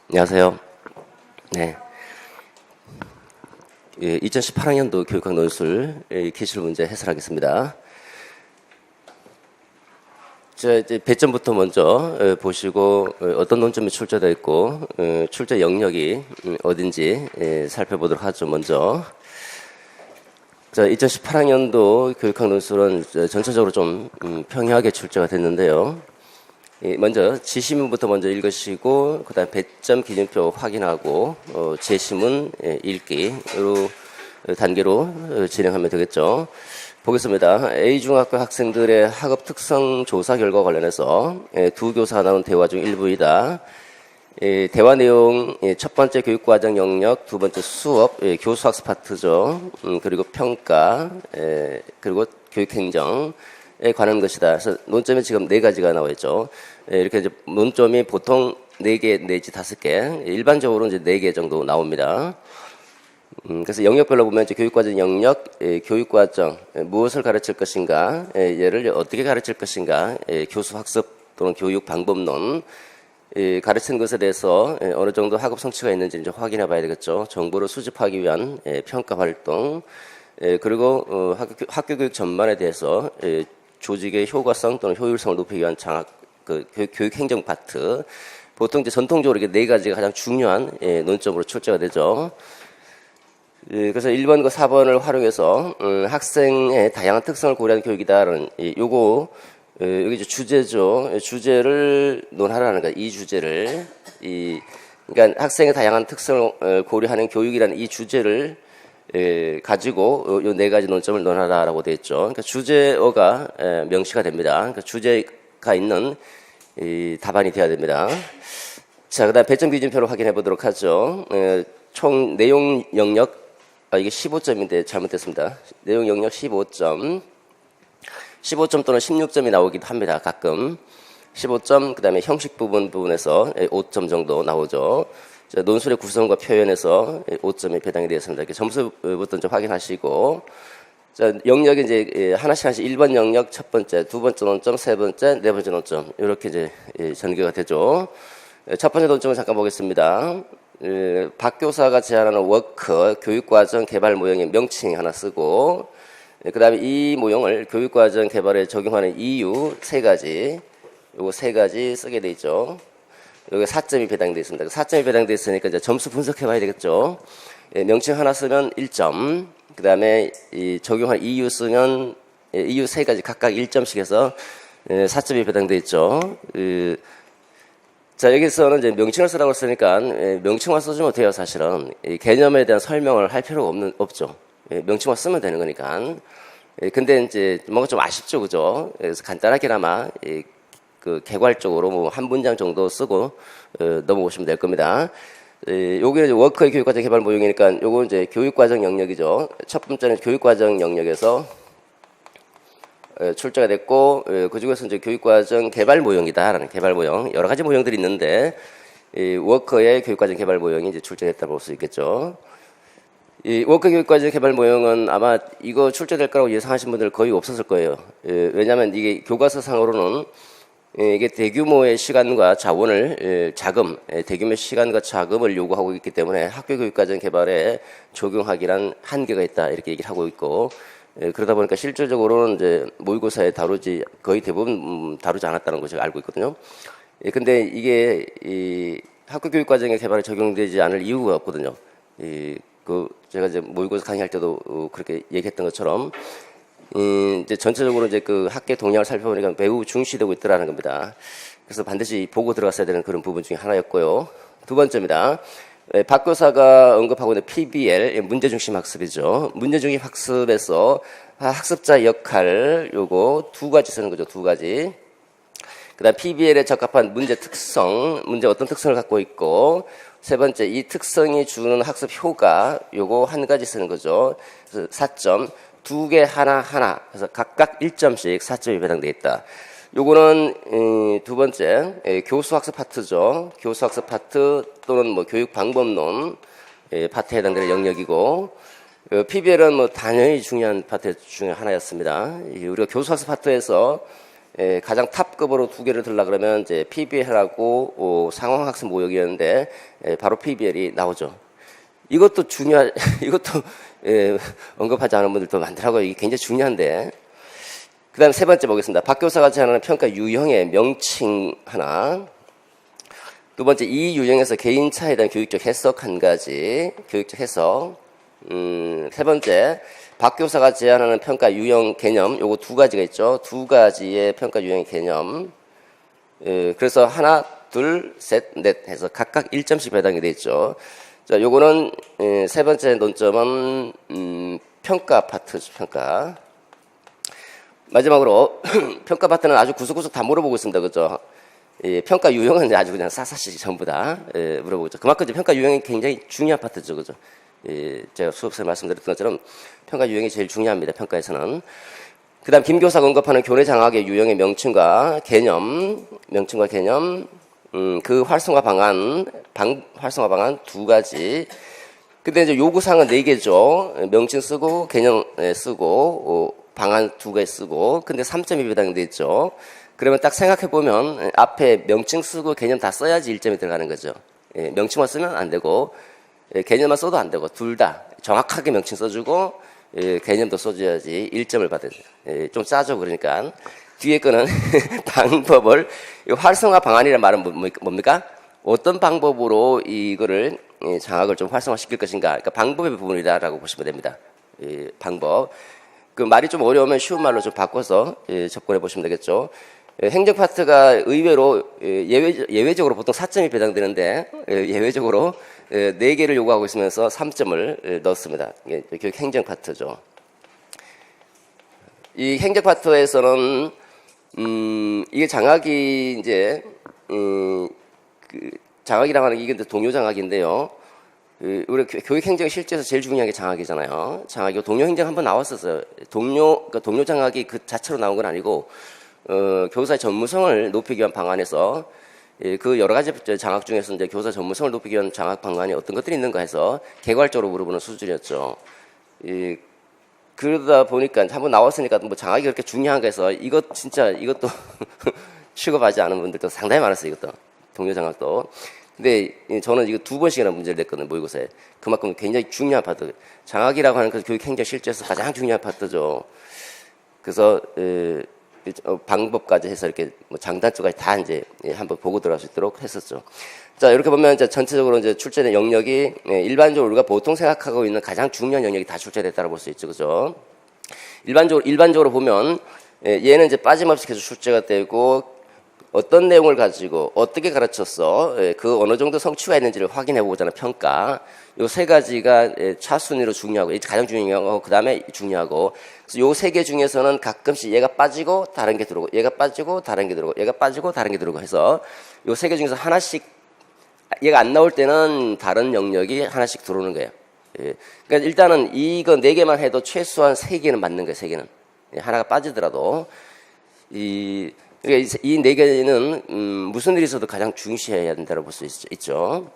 안녕하세요. 네. 2018학년도 교육학 논술 기출 문제 해설하겠습니다. 이제 배점부터 먼저 보시고 어떤 논점이 출제되어 있고 출제 영역이 어딘지 살펴보도록 하죠. 먼저 2018학년도 교육학 논술은 전체적으로 좀 평이하게 출제가 됐는데요. 먼저 지시문부터 먼저 읽으시고 그다음 배점 기준표 확인하고 제시문 읽기로 단계로 진행하면 되겠죠. 보겠습니다. A중학교 학생들의 학업 특성 조사 결과 관련해서 두 교사 나눈 대화 중 일부이다. 대화 내용 첫 번째 교육과정 영역, 두 번째 수업, 교수학습 파트죠. 그리고 평가, 그리고 교육행정 에 관한 것이다. 그래서 논점이 지금 4가지가 나와 있죠. 이렇게 이제 논점이 보통 4개 내지 5개, 일반적으로 이제 4개 정도 나옵니다. 그래서 영역별로 보면 이제 교육과정 영역, 교육과정, 무엇을 가르칠 것인가, 얘를 어떻게 가르칠 것인가, 교수 학습 또는 교육 방법론, 가르치는 것에 대해서 어느 정도 학업 성취가 있는지 이제 확인해 봐야 되겠죠. 정보를 수집하기 위한 평가 활동, 그리고 학교 교육 전반에 대해서 조직의 효과성 또는 효율성을 높이기 위한 교육 행정 파트. 보통 이제 전통적으로 이렇게 4가지가 가장 중요한 논점으로 출제가 되죠. 그래서 1번과 4번을 활용해서 학생의 다양한 특성을 고려한 교육이다라는 요거 여기 이제 주제죠. 주제를 논하라는 거예요. 이 주제를 그러니까 학생의 다양한 특성을 고려하는 교육이라는 이 주제를 가지고 요 4가지 논점을 논하라라고 되어 있죠. 그러니까 주제어가 명시가 됩니다. 그러니까 주제가 있는 답안이 되어야 됩니다. 자, 그다음 배점 기준표를 확인해 보도록 하죠. 총 내용 영역 이게 15점인데 잘못됐습니다. 내용 영역 15점 또는 16점이 나오기도 합니다. 가끔 15점, 그다음에 형식 부분에서 5점 정도 나오죠. 자, 논술의 구성과 표현에서 5점이 배당이 되었습니다. 이렇게 점수부터 이제 확인하시고, 자, 영역이 이제 하나씩 1번 영역 첫 번째, 두 번째 논점, 세 번째, 네 번째 논점, 이렇게 이제 전개가 되죠. 첫 번째 논점을 잠깐 보겠습니다. 박 교사가 제안하는 워크, 교육과정 개발 모형의 명칭 하나 쓰고, 그 다음에 이 모형을 교육과정 개발에 적용하는 이유 3가지, 요거 3가지 쓰게 돼 있죠. 여기 4점이 배당되어 있습니다. 4점이 배당되어 있으니까 이제 점수 분석해 봐야 되겠죠. 명칭 하나 쓰면 1점, 그 다음에 적용할 이유 쓰면 이유 3가지 각각 1점씩 해서 4점이 배당되어 있죠. 자, 여기서는 이제 명칭을 쓰라고 했으니까 명칭만 써주면 돼요, 사실은. 개념에 대한 설명을 할 필요가 없죠. 명칭만 쓰면 되는 거니까. 근데 이제 뭔가 좀 아쉽죠, 그죠? 그래서 간단하게나마 그 개괄적으로 뭐 한 문장 정도 쓰고 넘어오시면 될 겁니다. 여기는 워크의 교육과정 개발 모형이니까 요거 이제 교육과정 영역이죠. 첫 번째는 교육과정 영역에서 출제가 됐고 그 중에서 이제 교육과정 개발 모형이다라는 개발 모형 여러 가지 모형들이 있는데 워크의 교육과정 개발 모형이 이제 출제됐다고 볼 수 있겠죠. 이 워크 교육과정 개발 모형은 아마 이거 출제될 거라고 예상하신 분들 거의 없었을 거예요. 왜냐하면 이게 교과서상으로는 이게 대규모의 시간과 자원을 대규모의 시간과 자금을 요구하고 있기 때문에 학교 교육과정 개발에 적용하기란 한계가 있다 이렇게 얘기를 하고 있고 그러다 보니까 실질적으로는 이제 모의고사에 거의 대부분 다루지 않았다는 것을 알고 있거든요. 근데 이게 이 학교 교육과정의 개발에 적용되지 않을 이유가 없거든요. 제가 이제 모의고사 강의할 때도 그렇게 얘기했던 것처럼 이제 전체적으로 이제 그 학계 동향을 살펴보니까 매우 중시되고 있더라는 겁니다. 그래서 반드시 보고 들어갔어야 되는 그런 부분 중에 하나였고요. 두 번째입니다. 박 교사가 언급하고 있는 PBL, 문제중심 학습이죠. 문제중심 학습에서 학습자 역할, 요거 2가지 쓰는 거죠. 2가지. 그 다음 PBL에 적합한 문제 특성, 문제 어떤 특성을 갖고 있고, 세 번째, 이 특성이 주는 학습 효과, 요거 1가지 쓰는 거죠. 그래서 4점. 2개 하나 그래서 각각 1점씩 4점이 배당되어 있다. 요거는 두 번째 교수학습 파트죠. 교수학습 파트 또는 뭐 교육 방법론 파트에 해당되는 영역이고 PBL은 뭐 당연히 중요한 파트 중에 하나였습니다. 우리가 교수학습 파트에서 가장 탑급으로 두 개를 들라 그러면 이제 PBL하고 상황학습 모욕이었는데 바로 PBL이 나오죠. 이것도 이것도 언급하지 않은 분들도 많더라고요. 이게 굉장히 중요한데. 그 다음에 세 번째 보겠습니다. 박 교사가 제안하는 평가 유형의 명칭 하나. 두 번째, 이 유형에서 개인차에 대한 교육적 해석 한 가지. 교육적 해석. 세 번째, 박 교사가 제안하는 평가 유형 개념. 요거 두 가지가 있죠. 두 가지의 평가 유형의 개념. 그래서 하나, 둘, 셋, 넷 해서 각각 1점씩 배당이 되어 있죠. 자, 요거는 세 번째 논점은 평가 파트죠. 평가. 마지막으로 평가 파트는 아주 구석구석 다 물어보고 있습니다. 그죠? 평가 유형은 아주 그냥 사사시 전부 다 물어보고 있죠. 그만큼 이제 평가 유형이 굉장히 중요한 파트죠. 그죠? 제가 수업에서 말씀드렸던 것처럼 평가 유형이 제일 중요합니다. 평가에서는. 그 다음 김 교사가 언급하는 교내 장학의 유형의 명칭과 개념, 그 활성화 방안 두 가지. 근데 이제 요구사항은 4개죠. 명칭 쓰고, 개념 쓰고, 방안 2개 쓰고, 근데 3점이 배당돼 있죠. 그러면 딱 생각해보면, 앞에 명칭 쓰고 개념 다 써야지 1점이 들어가는 거죠. 명칭만 쓰면 안 되고, 개념만 써도 안 되고, 둘 다 정확하게 명칭 써주고, 개념도 써줘야지 1점을 받아요. 좀 짜죠, 그러니까. 뒤에 거는 방법을, 활성화 방안이라는 말은 뭡니까? 어떤 방법으로 이거를 장학을 좀 활성화시킬 것인가. 그러니까 방법의 부분이다라고 보시면 됩니다. 방법. 그 말이 좀 어려우면 쉬운 말로 좀 바꿔서 접근해 보시면 되겠죠. 행정 파트가 의외로 예외적으로 보통 4점이 배당되는데 예외적으로 4개를 요구하고 있으면서 3점을 넣었습니다. 교육 행정 파트죠. 이 행정 파트에서는 이게 장학이 이제 장학이라고 하는 게 이게 동료 장학인데요. 우리 교육 행정 실제에서 제일 중요한 게 장학이잖아요. 장학이 동료 행정 한번 나왔었어요. 동료 장학이 그 자체로 나온 건 아니고 교사의 전문성을 높이기 위한 방안에서 그 여러 가지 장학 중에서 이제 교사 전문성을 높이기 위한 장학 방안이 어떤 것들이 있는가 해서 개괄적으로 물어보는 수준이었죠. 그러다 보니까 한번 나왔으니까 뭐 장학이 그렇게 중요한가 해서 이것도 취급하지 않은 분들도 상당히 많았어요. 이것도 동료 장학도. 근데 저는 이거 2번씩이나 문제를 냈거든요. 모의고사에. 그만큼 굉장히 중요한 파트. 장학이라고 하는 그 교육 행정 실제에서 가장 중요한 파트죠. 그래서 방법까지 해서 이렇게 뭐 장단점까지 다 이제 한번 보고 들어갈 수 있도록 했었죠. 자, 이렇게 보면 이제 전체적으로 이제 출제된 영역이 일반적으로 우리가 보통 생각하고 있는 가장 중요한 영역이 다 출제됐다고 볼 수 있죠. 그죠? 일반적으로 보면 얘는 이제 빠짐없이 계속 출제가 되고 어떤 내용을 가지고 어떻게 가르쳤어, 그 어느 정도 성취가 있는지를 확인해 보자는 평가. 요 세 가지가 차순위로 중요하고 가장 중요하고 그 다음에 중요하고. 그래서 요 세 개 중에서는 가끔씩 얘가 빠지고 다른 게 들어오고 얘가 빠지고 다른 게 들어오고 얘가 빠지고 다른 게 들어오고 해서 요 세 개 중에서 하나씩 얘가 안 나올 때는 다른 영역이 하나씩 들어오는 거예요. 그러니까 일단은 이거 4개만 해도 최소한 3개는 맞는 거예요. 3개는 하나가 빠지더라도 이 4개는 무슨 일이 있어도 가장 중시해야 된다고 볼 수 있죠.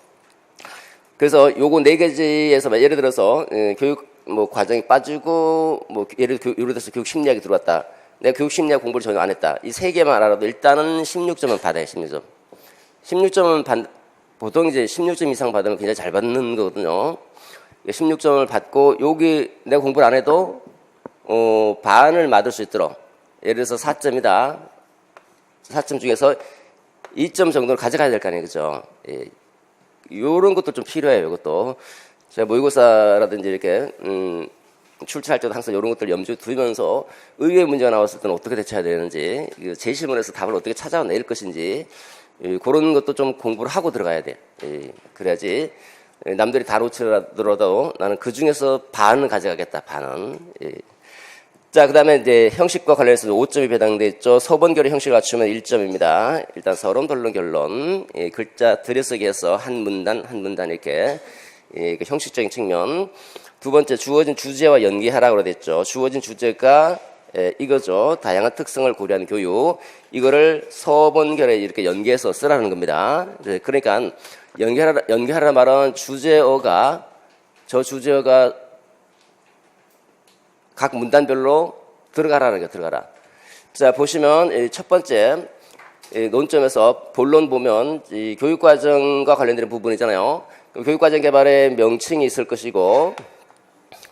그래서 요거 4개지에서 예를 들어서 교육 뭐 과정이 빠지고 뭐 예를 들어서 교육 심리학이 들어왔다. 내가 교육 심리학 공부를 전혀 안 했다. 이 3개만 알아도 일단은 16점은 받아요. 16점. 16점은 보통 이제 16점 이상 받으면 굉장히 잘 받는 거거든요. 16점을 받고 여기 내가 공부를 안 해도 반을 맞을 수 있도록 예를 들어서 4점이다. 4점 중에서 2점 정도를 가져가야 될 거 아니에요. 그죠? 요런 것도 좀 필요해요. 이것도. 제가 모의고사라든지 이렇게, 출제할 때도 항상 이런 것들 염두에 두면서 의외의 문제가 나왔을 때는 어떻게 대처해야 되는지, 제시문에서 답을 어떻게 찾아낼 것인지, 그런 것도 좀 공부를 하고 들어가야 돼. 그래야지 남들이 다 놓치더라도 나는 그 중에서 반은 가져가겠다. 반은. 자, 그 다음에 이제 형식과 관련해서 5점이 배당돼 있죠. 서본결의 형식을 갖추면 1점입니다. 일단 서론, 본론, 결론. 글자 들여쓰기해서 한 문단, 한 문단 이렇게. 그 형식적인 측면. 두 번째, 주어진 주제와 연계하라고 됐죠. 주어진 주제가 이거죠. 다양한 특성을 고려하는 교육. 이거를 서본결에 이렇게 연계해서 쓰라는 겁니다. 그러니까 연계하라는 말은 저 주제어가 각 문단별로 들어가라는 거예요. 들어가라. 자, 보시면 첫 번째 논점에서 본론 보면 이 교육과정과 관련되는 부분이잖아요. 교육과정 개발의 명칭이 있을 것이고,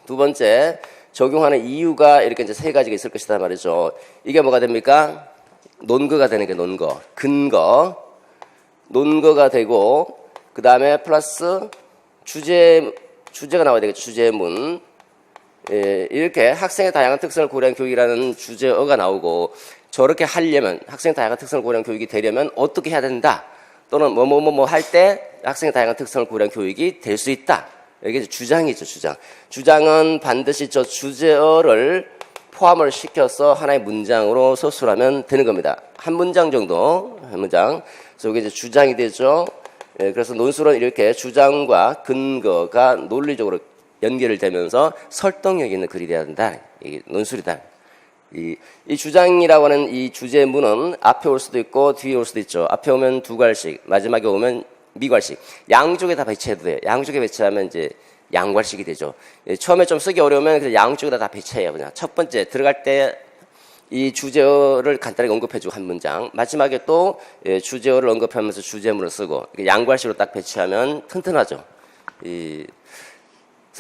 두 번째 적용하는 이유가 이렇게 이제 세 가지가 있을 것이다 말이죠. 이게 뭐가 됩니까? 논거가 되는 게 논거, 근거, 논거가 되고, 그 다음에 플러스 주제가 나와야 되겠죠. 주제문. 이렇게 학생의 다양한 특성을 고려한 교육이라는 주제어가 나오고, 저렇게 하려면, 학생의 다양한 특성을 고려한 교육이 되려면 어떻게 해야 된다. 또는 뭐 할 때 학생의 다양한 특성을 고려한 교육이 될 수 있다. 이게 주장이죠, 주장. 주장은 반드시 저 주제어를 포함을 시켜서 하나의 문장으로 서술하면 되는 겁니다. 한 문장 정도, 한 문장. 그래서 이게 이제 주장이 되죠. 그래서 논술은 이렇게 주장과 근거가 논리적으로 연결되면서 설득력 있는 글이 돼야 된다. 이게 논술이다. 이 주장이라고 하는 이 주제문은 앞에 올 수도 있고 뒤에 올 수도 있죠. 앞에 오면 두 갈씩, 마지막에 오면 미괄식. 양쪽에 다 배치해도 돼요. 양쪽에 배치하면 이제 양괄식이 되죠. 처음에 좀 쓰기 어려우면 그냥 양쪽에다 다 배치해요. 그냥 첫 번째 들어갈 때 이 주제어를 간단하게 언급해주고 한 문장. 마지막에 또 주제어를 언급하면서 주제문을 쓰고 양괄식으로 딱 배치하면 튼튼하죠. 그래서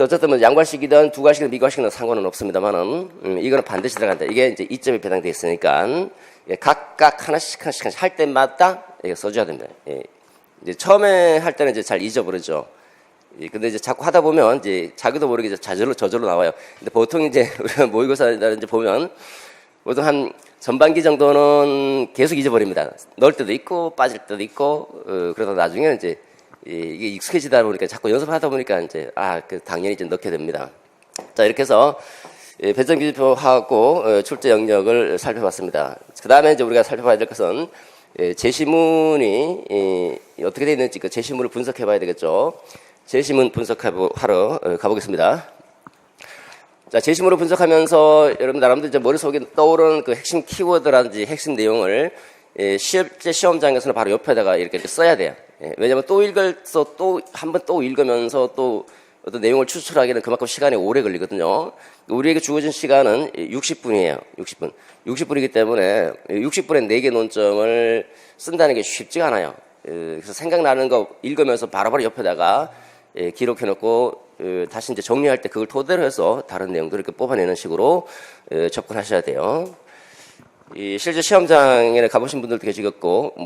어쨌든 뭐 양괄식이든 두괄식이든 미괄식이든 상관은 없습니다만은 이거는 반드시 들어간다. 이게 이제 이점이 배당되어 있으니까 각각 하나씩 할 때마다 이거 써줘야 됩니다. 이제 처음에 할 때는 이제 잘 잊어버리죠. 근데 이제 자꾸 하다 보면 이제 자기도 모르게 이제 저절로 나와요. 근데 보통 이제 우리가 모의고사를 보면 보통 한 전반기 정도는 계속 잊어버립니다. 넣을 때도 있고 빠질 때도 있고 그러다 나중에는 이제 이게 익숙해지다 보니까 자꾸 연습하다 보니까 이제 당연히 이제 넣게 됩니다. 자, 이렇게 해서 배점 기준표하고 출제 영역을 살펴봤습니다. 그 다음에 이제 우리가 살펴봐야 될 것은 제시문이 어떻게 되어 있는지 그 제시문을 분석해 봐야 되겠죠. 제시문 분석하러 가보겠습니다. 자, 제시문을 분석하면서 여러분 나름대로 이제 머릿속에 떠오르는 그 핵심 키워드라든지 핵심 내용을 실제 시험장에서는 바로 옆에다가 이렇게 써야 돼요. 왜냐하면 또 한 번 또 읽으면서 또 어떤 내용을 추출하기는 그만큼 시간이 오래 걸리거든요. 우리에게 주어진 시간은 60분이에요. 60분. 60분이기 때문에 60분에 4개 논점을 쓴다는 게 쉽지가 않아요. 그래서 생각나는 거 읽으면서 바로바로 옆에다가 기록해놓고 다시 이제 정리할 때 그걸 토대로 해서 다른 내용들을 이렇게 뽑아내는 식으로 접근하셔야 돼요. 실제 시험장에 가보신 분들도 계시겠고,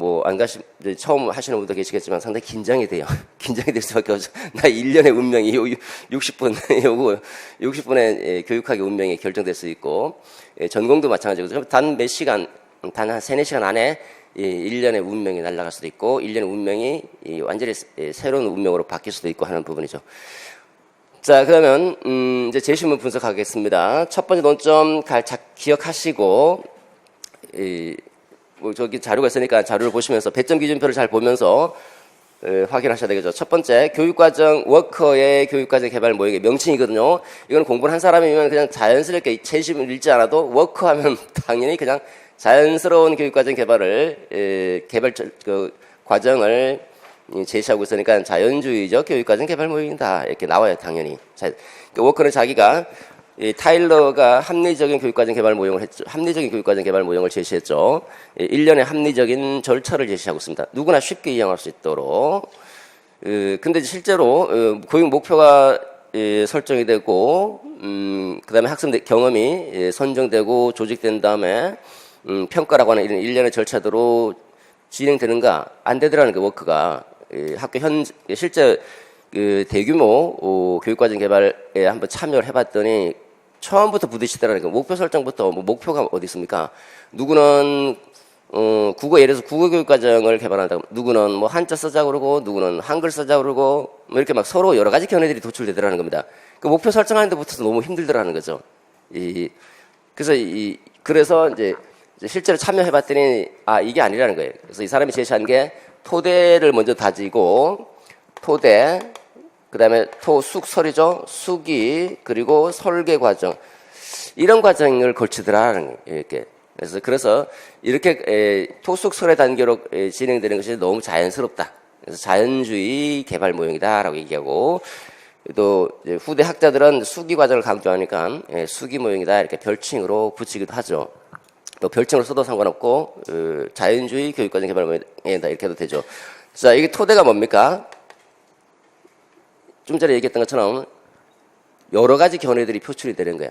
처음 하시는 분도 계시겠지만 상당히 긴장이 돼요. 긴장이 될 수밖에 없죠. 나 1년의 운명이 60분의 교육학의 운명이 결정될 수 있고, 전공도 마찬가지고, 단 몇 시간, 단 한 3, 4시간 안에 1년의 운명이 날아갈 수도 있고, 1년의 운명이 완전히 새로운 운명으로 바뀔 수도 있고 하는 부분이죠. 자, 그러면, 이제 제시문 분석하겠습니다. 첫 번째 논점 기억하시고, 저기 자료가 있으니까 자료를 보시면서 배점 기준표를 잘 보면서 확인하셔야 되겠죠. 첫 번째, 교육과정 워커의 교육과정 개발 모형의 명칭이거든요. 이건 공부를 한 사람이면 그냥 자연스럽게 제시문 읽지 않아도 워커 하면 당연히 그냥 자연스러운 교육과정 개발을 과정을 제시하고 있으니까 자연주의적 교육과정 개발 모형이다 이렇게 나와요. 당연히. 워커는 자기가 타일러가 합리적인 교육과정 개발 모형을 했죠. 합리적인 교육과정 개발 모형을 제시했죠. 1년의 합리적인 절차를 제시하고 있습니다. 누구나 쉽게 이용할 수 있도록. 근데 실제로 교육 목표가 설정이 되고, 그 다음에 학생 경험이 선정되고 조직된 다음에 평가라고 하는 이런 1년의 절차대로 진행되는가 안 되더라는 게 워크가 학교 실제 대규모 교육과정 개발에 한번 참여를 해봤더니 처음부터 부딪히더라는 거. 목표 설정부터 목표가 어디 있습니까? 누구는 예를 들어서 국어 교육과정을 개발한다고 누구는 한자 쓰자 그러고 누구는 한글 쓰자 그러고 이렇게 막 서로 여러 가지 견해들이 도출되더라는 겁니다. 그 목표 설정하는 데부터 너무 힘들더라는 거죠. 그래서 이제 실제로 참여해봤더니 이게 아니라는 거예요. 그래서 이 사람이 제시한 게 토대를 먼저 다지고 토대, 그 다음에 숙설이죠. 숙이, 그리고 설계 과정. 이런 과정을 걸치더라는 거예요. 이렇게. 그래서 이렇게 토숙설의 단계로 진행되는 것이 너무 자연스럽다. 그래서 자연주의 개발 모형이다라고 얘기하고, 또 후대 학자들은 수기 과정을 강조하니까 수기 모형이다 이렇게 별칭으로 붙이기도 하죠. 또 별칭을 써도 상관없고 자연주의 교육과정 개발이다 이렇게 해도 되죠. 자, 이게 토대가 뭡니까? 좀 전에 얘기했던 것처럼 여러 가지 견해들이 표출이 되는 거예요.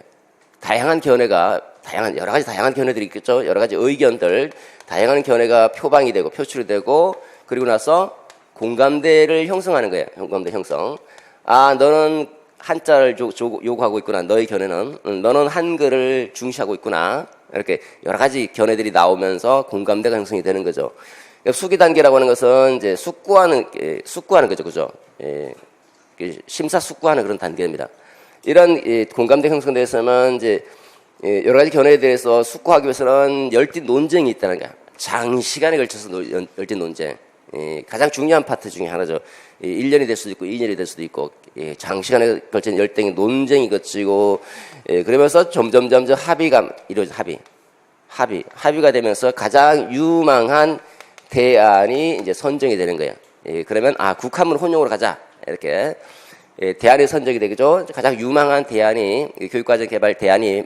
여러 가지 다양한 견해들이 있겠죠. 여러 가지 의견들, 다양한 견해가 표방이 되고 표출이 되고, 그리고 나서 공감대를 형성하는 거예요. 공감대 형성. 아, 너는 한자를 요구하고 있구나. 너의 견해는. 너는 한글을 중시하고 있구나. 이렇게 여러 가지 견해들이 나오면서 공감대가 형성이 되는 거죠. 그러니까 수기 단계라고 하는 것은 이제 숙고하는 거죠. 그죠? 예, 심사숙고하는 그런 단계입니다. 이런 공감대 형성돼서는 이제 여러 가지 견해에 대해서 숙고하기 위해서는 열띤 논쟁이 있다는 거야. 장시간에 걸쳐서 열띤 논쟁. 가장 중요한 파트 중에 하나죠. 1년이 될 수도 있고 2년이 될 수도 있고 장시간에 걸친 열띤 논쟁이 거치고 그러면서 점점 합의가 이루어져. 합의가 되면서 가장 유망한 대안이 이제 선정이 되는 거예요. 그러면 국한문 혼용으로 가자 이렇게 대안이 선정이 되겠죠. 가장 유망한 대안이 교육과정 개발 대안이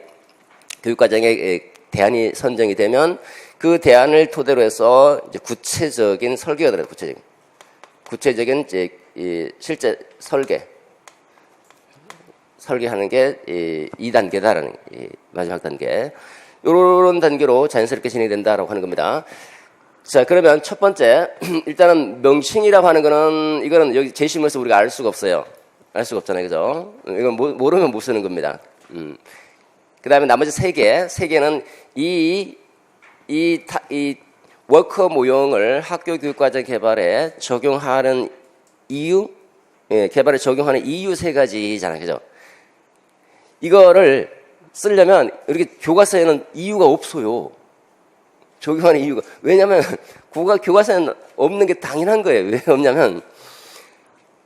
교육과정의 대안이 선정이 되면 그 대안을 토대로 해서 이제 구체적인 설계가 들어요. 구체적인 이제 실제 설계하는 게 2단계다라는 마지막 단계. 이런 단계로 자연스럽게 진행이 된다라고 하는 겁니다. 자, 그러면 첫 번째 일단은 명칭이라고 하는 거는 이거는 여기 제시문에서 우리가 알 수가 없어요. 알 수가 없잖아요, 그죠? 이건 모르면 못 쓰는 겁니다. 그 다음에 나머지 세 개는 이 워커 모형을 학교 교육과정 개발에 적용하는 이유, 개발에 적용하는 이유 세 가지잖아요, 그죠? 이거를 쓰려면 이렇게 교과서에는 이유가 없어요. 적용하는 이유가. 왜냐면 교과서에는 없는 게 당연한 거예요. 왜 없냐면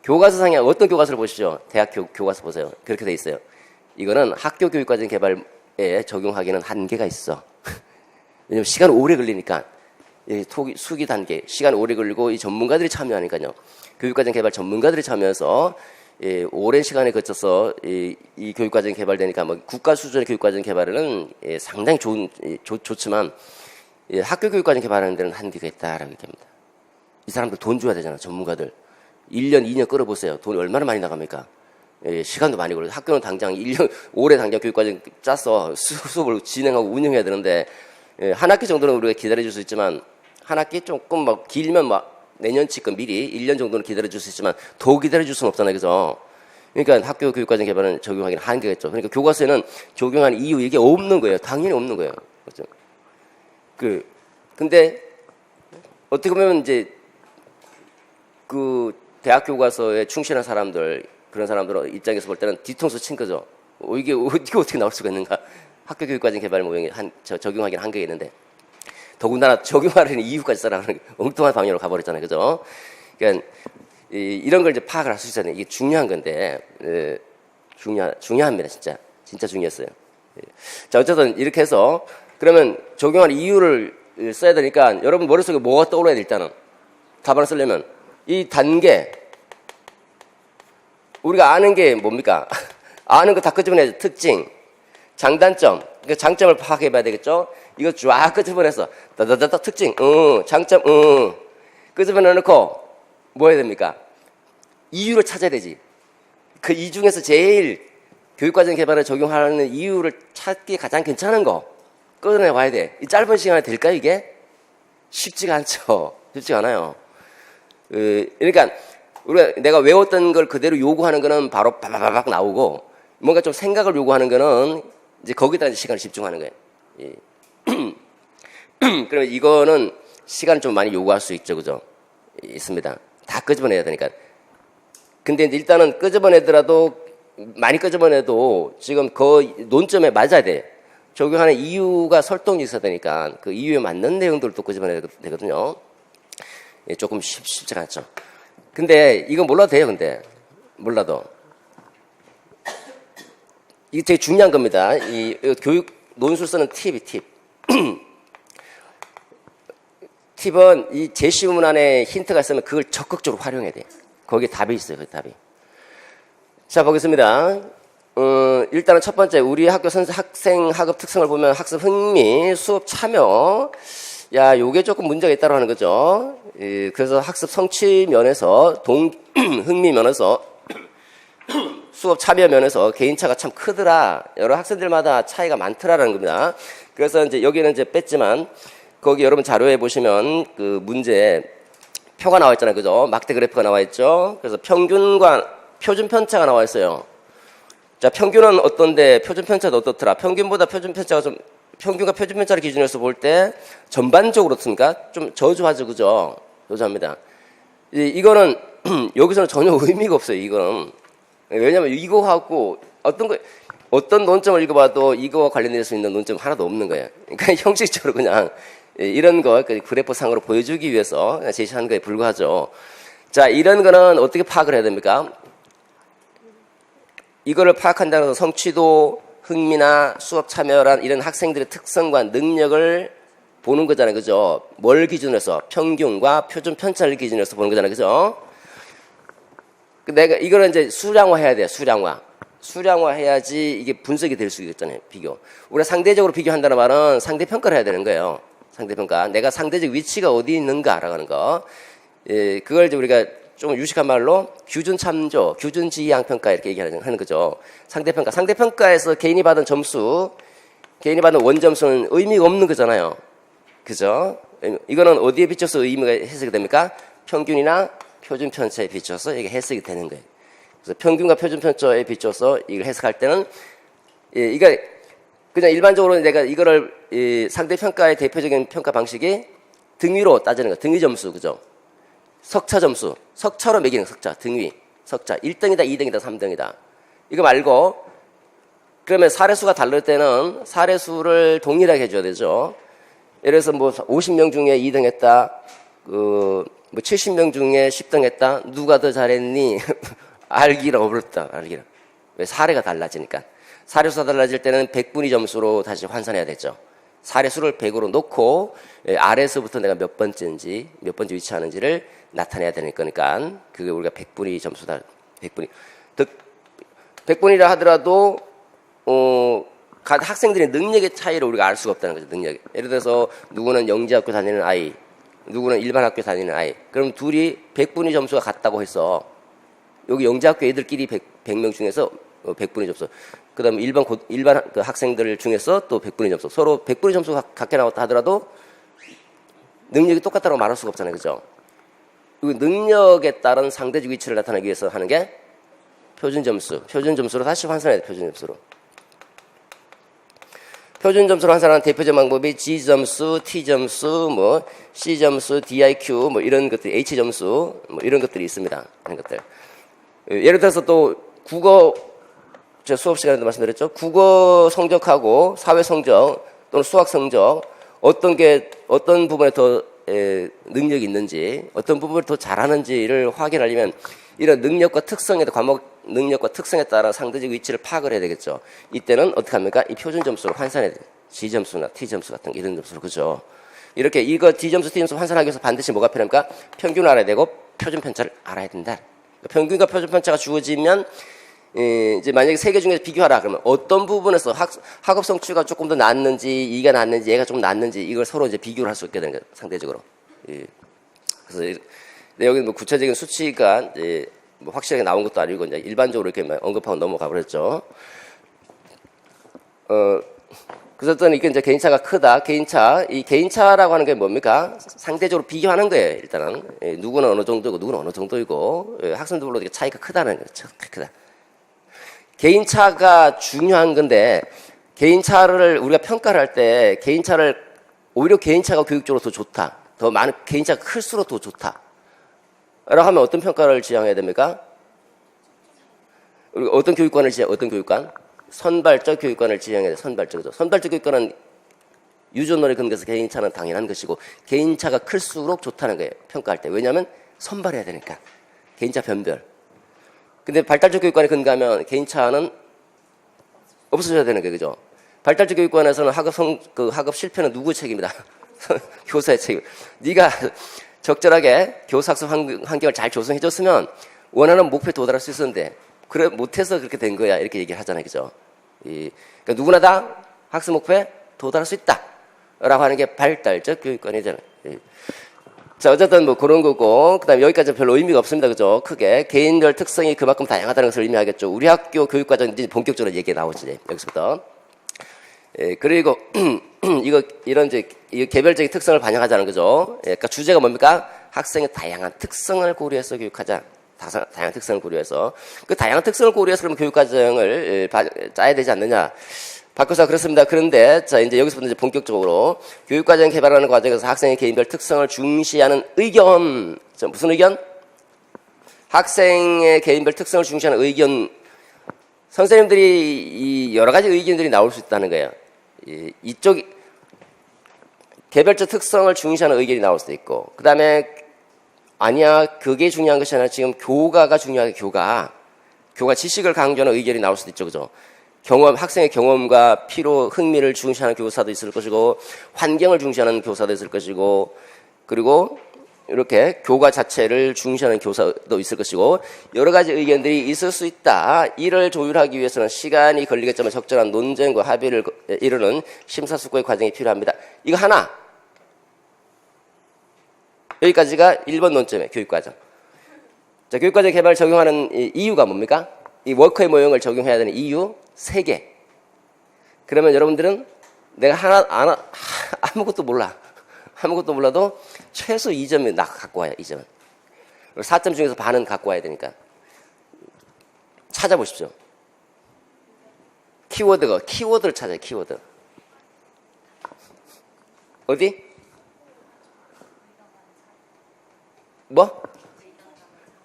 교과서상에 어떤 교과서를 보시죠. 대학 교과서 보세요. 그렇게 돼 있어요. 이거는 학교 교육과정 개발에 적용하기는 한계가 있어. 왜냐면 시간 오래 걸리니까. 수기 단계 시간 오래 걸리고 이 전문가들이 참여하니까요. 교육과정 개발 전문가들이 참여해서 오랜 시간에 거쳐서 이 교육과정이 개발되니까 뭐 국가 수준의 교육과정 개발은 상당히 좋지만 학교 교육과정 개발하는 데는 한계가 있다라고 얘기합니다. 이 사람들 돈 줘야 되잖아. 전문가들 1년 2년 끌어보세요. 돈이 얼마나 많이 나갑니까? 시간도 많이 걸려요. 학교는 당장 1년 올해 당장 교육과정 짜서 수업을 진행하고 운영해야 되는데 한 학기 정도는 우리가 기다려줄 수 있지만 한 학기 조금 막 길면 막 내년치껏 미리 1년 정도는 기다려줄 수 있지만 더 기다려줄 수는 없잖아요. 그죠? 그러니까 학교 교육과정 개발은 적용하기는 한계가 있죠. 그러니까 교과서에는 적용한 이유 이게 없는 거예요. 당연히 없는 거예요. 그렇죠? 근데 어떻게 보면 이제 그 대학 교과서에 충실한 사람들 그런 사람들 입장에서 볼 때는 뒤통수 친 거죠. 이게 어떻게 나올 수가 있는가? 학교 교육과정 개발 모형이 적용하기는 한계가 있는데 더군다나 적용하려는 이유까지 써라는 엉뚱한 방향으로 가버렸잖아요. 그죠? 그러니까 이런 걸 이제 파악을 할 수 있어야 돼요. 이게 중요한 건데 중요합니다. 진짜 중요했어요. 자, 어쨌든 이렇게 해서 그러면 적용할 이유를 써야 되니까 여러분 머릿속에 뭐가 떠올라야 돼? 일단은 답안을 쓰려면 이 단계 우리가 아는 게 뭡니까? 아는 거 다 끄집어내야죠. 특징, 장단점, 그러니까 장점을 파악해봐야 되겠죠? 이거 쫙 끄집어내서 다다다다 특징, 장점, 끄집어내놓고 뭐 해야 됩니까? 이유를 찾아야 되지. 그 이 중에서 제일 교육과정 개발에 적용하는 이유를 찾기 가장 괜찮은 거 끌어내와야 돼. 이 짧은 시간에 될까요, 이게? 쉽지가 않죠. 쉽지가 않아요. 그러니까 내가 외웠던 걸 그대로 요구하는 거는 바로 바바바박 나오고 뭔가 좀 생각을 요구하는 거는 이제 거기다 이제 시간을 집중하는 거예요. 그러면 이거는 시간을 좀 많이 요구할 수 있죠, 그죠? 있습니다. 다 끄집어내야 되니까. 근데 이제 일단은 끄집어내더라도 많이 끄집어내도 지금 그 논점에 맞아야 돼. 적용하는 이유가 설득이 있어야 되니까 그 이유에 맞는 내용들을 또 끄집어내야 되거든요. 조금 쉽지가 않죠. 근데 이거 몰라도 돼요. 근데 몰라도 이게 되게 중요한 겁니다. 이 교육 논술 쓰는 팁이 팁. 팁은 이 제시문 안에 힌트가 있으면 그걸 적극적으로 활용해야 돼. 거기에 답이 있어요. 그 답이. 자, 보겠습니다. 일단은 첫 번째, 우리 학교 학생 학업 특성을 보면 학습 흥미, 수업 참여, 요게 조금 문제가 있다고 하는 거죠. 그래서 학습 성취 면에서, 흥미 면에서, 수업 참여 면에서 개인차가 참 크더라. 여러 학생들마다 차이가 많더라라는 겁니다. 그래서 이제 여기는 이제 뺐지만, 거기 여러분 자료에 보시면 그 문제 표가 나와 있잖아요. 그죠? 막대 그래프가 나와 있죠. 그래서 평균과 표준 편차가 나와 있어요. 자, 평균은 어떤데 표준 편차도 어떻더라? 평균보다 표준 편차가 좀, 평균과 표준 편차를 기준으로 해서 볼 때 전반적으로 어떻습니까? 좀 저조하죠. 그죠? 저조합니다. 이거는 여기서는 전혀 의미가 없어요. 이거는. 왜냐면 이거하고 어떤 논점을 읽어봐도 이거와 관련될 수 있는 논점 하나도 없는 거예요. 그러니까 형식적으로 그냥 이런 거 그래프 상으로 보여주기 위해서 제시한 거에 불과하죠. 자, 이런 거는 어떻게 파악을 해야 됩니까? 이거를 파악한다는 것은 성취도, 흥미나 수업 참여란 이런 학생들의 특성과 능력을 보는 거잖아요. 그죠? 뭘 기준으로 해서? 평균과 표준 편차를 기준으로 해서 보는 거잖아요. 그죠? 내가 이거는 이제 수량화 해야 돼요. 수량화 해야지 이게 분석이 될 수 있잖아요. 비교. 우리가 상대적으로 비교한다는 말은 상대평가를 해야 되는 거예요. 상대평가. 내가 상대적 위치가 어디 있는가라고 하는 거. 그걸 이제 우리가 좀 유식한 말로 규준 참조, 규준 지향 평가 이렇게 얘기하는 거죠. 상대평가. 상대평가에서 개인이 받은 점수, 개인이 받은 원점수는 의미가 없는 거잖아요. 그죠? 이거는 어디에 비춰서 의미가 해석이 됩니까? 평균이나 표준 편차에 비춰서 이게 해석이 되는 거예요. 그래서 평균과 표준 편차에 비춰서 이걸 해석할 때는, 이게 그냥 일반적으로 내가 이거를 상대평가의 대표적인 평가 방식이 등위로 따지는 거예요. 등위 점수, 그죠? 석차 점수, 석차로 매기는 석차, 등위, 석차. 1등이다, 2등이다, 3등이다. 이거 말고, 그러면 사례수가 다를 때는 사례수를 동일하게 해줘야 되죠. 예를 들어서 뭐 50명 중에 2등 했다, 뭐 70명 중에 10등 했다, 누가 더 잘했니? 알기라 어렵다, 알기라. 왜? 사례가 달라지니까. 사례수가 달라질 때는 100분위 점수로 다시 환산해야 되죠. 사례수를 100으로 놓고 아래에서부터 내가 몇 번째 위치하는지를 나타내야 되는 거니까 그게 우리가 100분위 점수다. 100분위라 하더라도 각 학생들의 능력의 차이를 우리가 알 수가 없다는 거죠. 능력. 예를 들어서 누구는 영재학교 다니는 아이, 누구는 일반 학교 다니는 아이. 그럼 둘이 100분위 점수가 같다고 해서 여기 영재학교 애들끼리 100명 중에서 100분위 점수. 그 다음에 일반 그 학생들 중에서 또 100분위 점수. 서로 100분위 점수가 같게 나왔다 하더라도 능력이 똑같다고 말할 수가 없잖아요. 그죠? 능력에 따른 상대적 위치를 나타내기 위해서 하는 게 표준 점수. 표준 점수로 다시 환산해야 돼. 표준 점수로. 표준 점수로 환산하는 대표적 방법이 G 점수, T 점수, 뭐 C 점수, DIQ, 뭐 이런 것들, H 점수, 뭐 이런 것들이 있습니다. 이런 것들. 예를 들어서 또 국어, 제 수업 시간에도 말씀드렸죠. 국어 성적하고 사회 성적 또는 수학 성적 어떤 부분에 더 능력이 있는지, 어떤 부분을 더 잘하는지를 확인하려면 이런 능력과 특성에, 과목 능력과 특성에 따라 상대적 위치를 파악을 해야 되겠죠. 이때는 어떻게 합니까? 이 표준 점수로 환산해야 돼요. G 점수나 T 점수 같은 이런 점수로. 그죠? 이렇게 이거 D 점수, T 점수 환산하기 위해서 반드시 뭐가 필요합니까? 평균을 알아야 되고 표준 편차를 알아야 된다. 평균과 표준 편차가 주어지면 이제 만약에 세 개 중에서 비교하라 그러면 어떤 부분에서 학업 성취가 조금 더 낫는지, 이가 낫는지, 얘가 좀 낫는지 이걸 서로 이제 비교를 할 수 있게 되는 거예요. 상대적으로. 그래서 여기 뭐 구체적인 수치가 이제 뭐 확실하게 나온 것도 아니고 이제 일반적으로 이렇게 언급하고 넘어가 버렸죠. 그래서 또 이게 이제 개인차가 크다. 이 개인차라고 하는 게 뭡니까? 상대적으로 비교하는 거예요. 일단은 누구는 어느 정도이고 누구는 어느 정도이고 학생들로 이렇게 차이가 크다는 거죠. 크다. 개인차가 중요한 건데 개인차를 우리가 평가를 할 때 오히려 개인차가 교육적으로 더 좋다. 더 많은 개인차가 클수록 더 좋다. 라고 하면 어떤 평가를 지향해야 됩니까? 우리가 어떤 교육관? 선발적 교육관을 지향해야 돼. 선발적이죠. 선발적 교육관은 유전론에 근거해서 개인차는 당연한 것이고 개인차가 클수록 좋다는 거예요. 평가할 때. 왜냐하면 선발해야 되니까. 개인차 변별. 근데 발달적 교육관에 근거하면 개인차는 없어져야 되는 거예요. 그죠? 발달적 교육관에서는 학업 실패는 누구 책임이다? 교사의 책임. 네가 적절하게 교사 학습 환경을 잘 조성해줬으면 원하는 목표에 도달할 수 있었는데 그래 못해서 그렇게 된 거야 이렇게 얘기를 하잖아요, 그죠? 그러니까 누구나 다 학습 목표에 도달할 수 있다라고 하는 게 발달적 교육관이잖아요. 자, 어쨌든 뭐 그런 거고, 그 다음에 여기까지 별로 의미가 없습니다. 그죠? 크게. 개인별 특성이 그만큼 다양하다는 것을 의미하겠죠. 우리 학교 교육과정 이제 본격적으로 얘기가 나오지, 여기서부터. 그리고, 이런 이제, 개별적인 특성을 반영하자는 거죠. 그러니까 주제가 뭡니까? 학생의 다양한 특성을 고려해서 교육하자. 다양한 특성을 고려해서. 그 다양한 특성을 고려해서 그러면 교육과정을 짜야 되지 않느냐. 바꿔서 그렇습니다. 그런데 자 이제 여기서부터 이제 본격적으로 교육과정 개발하는 과정에서 학생의 개인별 특성을 중시하는 의견. 자, 무슨 의견? 학생의 개인별 특성을 중시하는 의견. 선생님들이 이 여러 가지 의견들이 나올 수 있다는 거예요. 이쪽 개별적 특성을 중시하는 의견이 나올 수도 있고, 그 다음에 아니야 그게 중요한 것이 아니라 지금 교가가 중요하게 교가 지식을 강조하는 의견이 나올 수도 있죠, 그죠? 학생의 경험과 필요, 흥미를 중시하는 교사도 있을 것이고, 환경을 중시하는 교사도 있을 것이고, 그리고 이렇게 교과 자체를 중시하는 교사도 있을 것이고, 여러 가지 의견들이 있을 수 있다. 이를 조율하기 위해서는 시간이 걸리겠지만 적절한 논쟁과 합의를 이루는 심사숙고의 과정이 필요합니다. 이거 하나. 여기까지가 1번 논점이에요, 교육과정. 자, 교육과정 개발 적용하는 이유가 뭡니까? 이 워커의 모형을 적용해야 되는 이유 3개. 그러면 여러분들은 내가 아무것도 몰라. 아무것도 몰라도 최소 2점을 갖고 와요, 2점. 4점 중에서 반은 갖고 와야 되니까. 찾아보십시오. 키워드를 찾아요, 키워드. 어디? 뭐?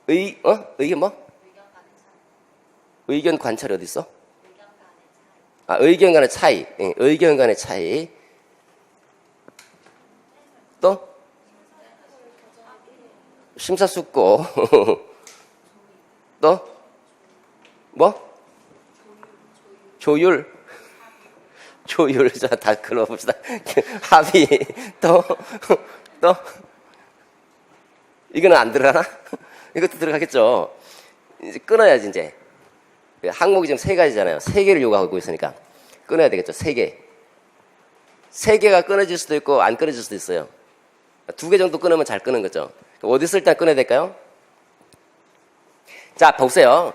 의견 뭐? 의견 관찰이 어디 있어? 의견 간의 차이. 의견 간의 차이. 또? 심사숙고. 또? 뭐? 조율. 자, 다 걸어봅시다. 합의. 또? 이거는 안 들어가나? 이것도 들어가겠죠. 이제 끊어야지, 이제. 항목이 지금 3가지잖아요. 3개를 요구하고 있으니까. 끊어야 되겠죠. 3개. 3개가 끊어질 수도 있고, 안 끊어질 수도 있어요. 2개 정도 끊으면 잘 끊은 거죠. 어디 쓸 때 끊어야 될까요? 자, 보세요.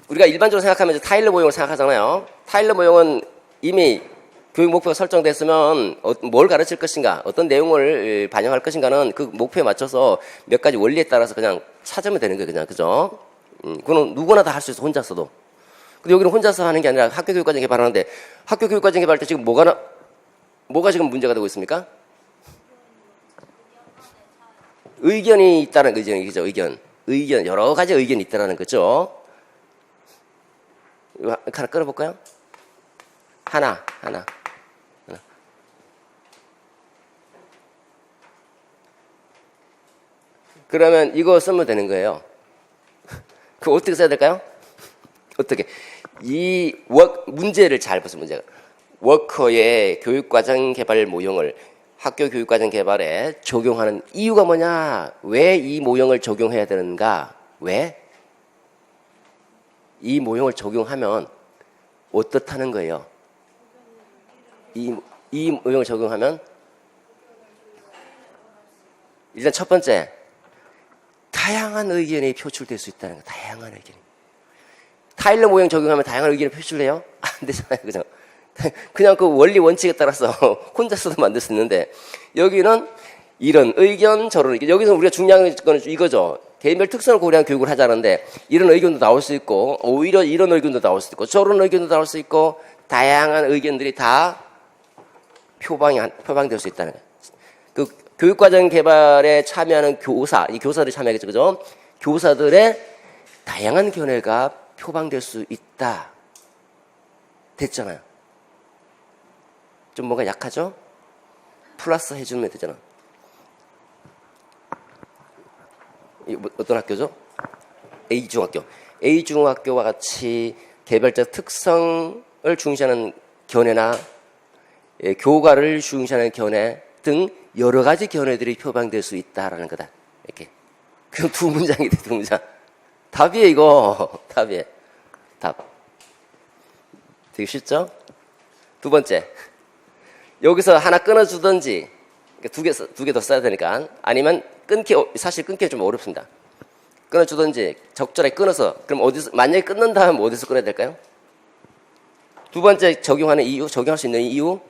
우리가 일반적으로 생각하면 이제 타일러 모형을 생각하잖아요. 타일러 모형은 이미 교육 목표가 설정됐으면 뭘 가르칠 것인가, 어떤 내용을 반영할 것인가는 그 목표에 맞춰서 몇 가지 원리에 따라서 그냥 찾으면 되는 거예요. 그냥. 그죠? 그거는 누구나 다 할 수 있어, 혼자서도. 근데 여기는 혼자서 하는 게 아니라 학교 교육과정 개발하는데, 학교 교육과정 개발할 때 지금 뭐가 지금 문제가 되고 있습니까? 의견이 있다는 거죠. 의견, 여러 가지 의견이 있다는 거죠. 이거 하나 끊어볼까요? 하나. 그러면 이거 쓰면 되는 거예요. 그거 어떻게 써야 될까요? 어떻게? 문제를 잘 보세요, 문제가. 워커의 교육과정 개발 모형을 학교 교육과정 개발에 적용하는 이유가 뭐냐? 왜 이 모형을 적용해야 되는가? 왜? 이 모형을 적용하면 어떻다는 거예요? 이 모형을 적용하면 일단 첫 번째, 다양한 의견이 표출될 수 있다는 거. 다양한 의견이. 타일러 모형 적용하면 다양한 의견이 표출돼요? 안 되잖아요, 그죠? 그냥 그 원리 원칙에 따라서 혼자서도 만들 수 있는데, 여기는 이런 의견, 저런 의견. 여기서 우리가 중요한 건 이거죠. 개인별 특성을 고려한 교육을 하자는데, 이런 의견도 나올 수 있고, 오히려 이런 의견도 나올 수 있고, 저런 의견도 나올 수 있고, 다양한 의견들이 다 표방될 수 있다는 거예요. 그 교육과정 개발에 참여하는 이 교사들이 참여하겠죠, 그죠? 교사들의 다양한 견해가 표방될 수 있다. 됐잖아요. 좀 뭔가 약하죠? 플러스 해주면 되잖아. 어떤 학교죠? A중학교. A중학교와 같이 개별적 특성을 중시하는 견해나 교과를 중시하는 견해 등 여러 가지 견해들이 표방될 수 있다라는 거다. 이렇게. 그럼 2문장이 돼, 2문장. 답이에요, 이거. 답이에요. 답. 되게 쉽죠? 두 번째. 여기서 하나 끊어주든지, 두 개 더 써야 되니까. 아니면 사실 끊기 좀 어렵습니다. 끊어주든지, 적절하게 끊어서, 그럼 만약에 끊는다 하면 어디서 끊어야 될까요? 두 번째 적용하는 이유, 적용할 수 있는 이유?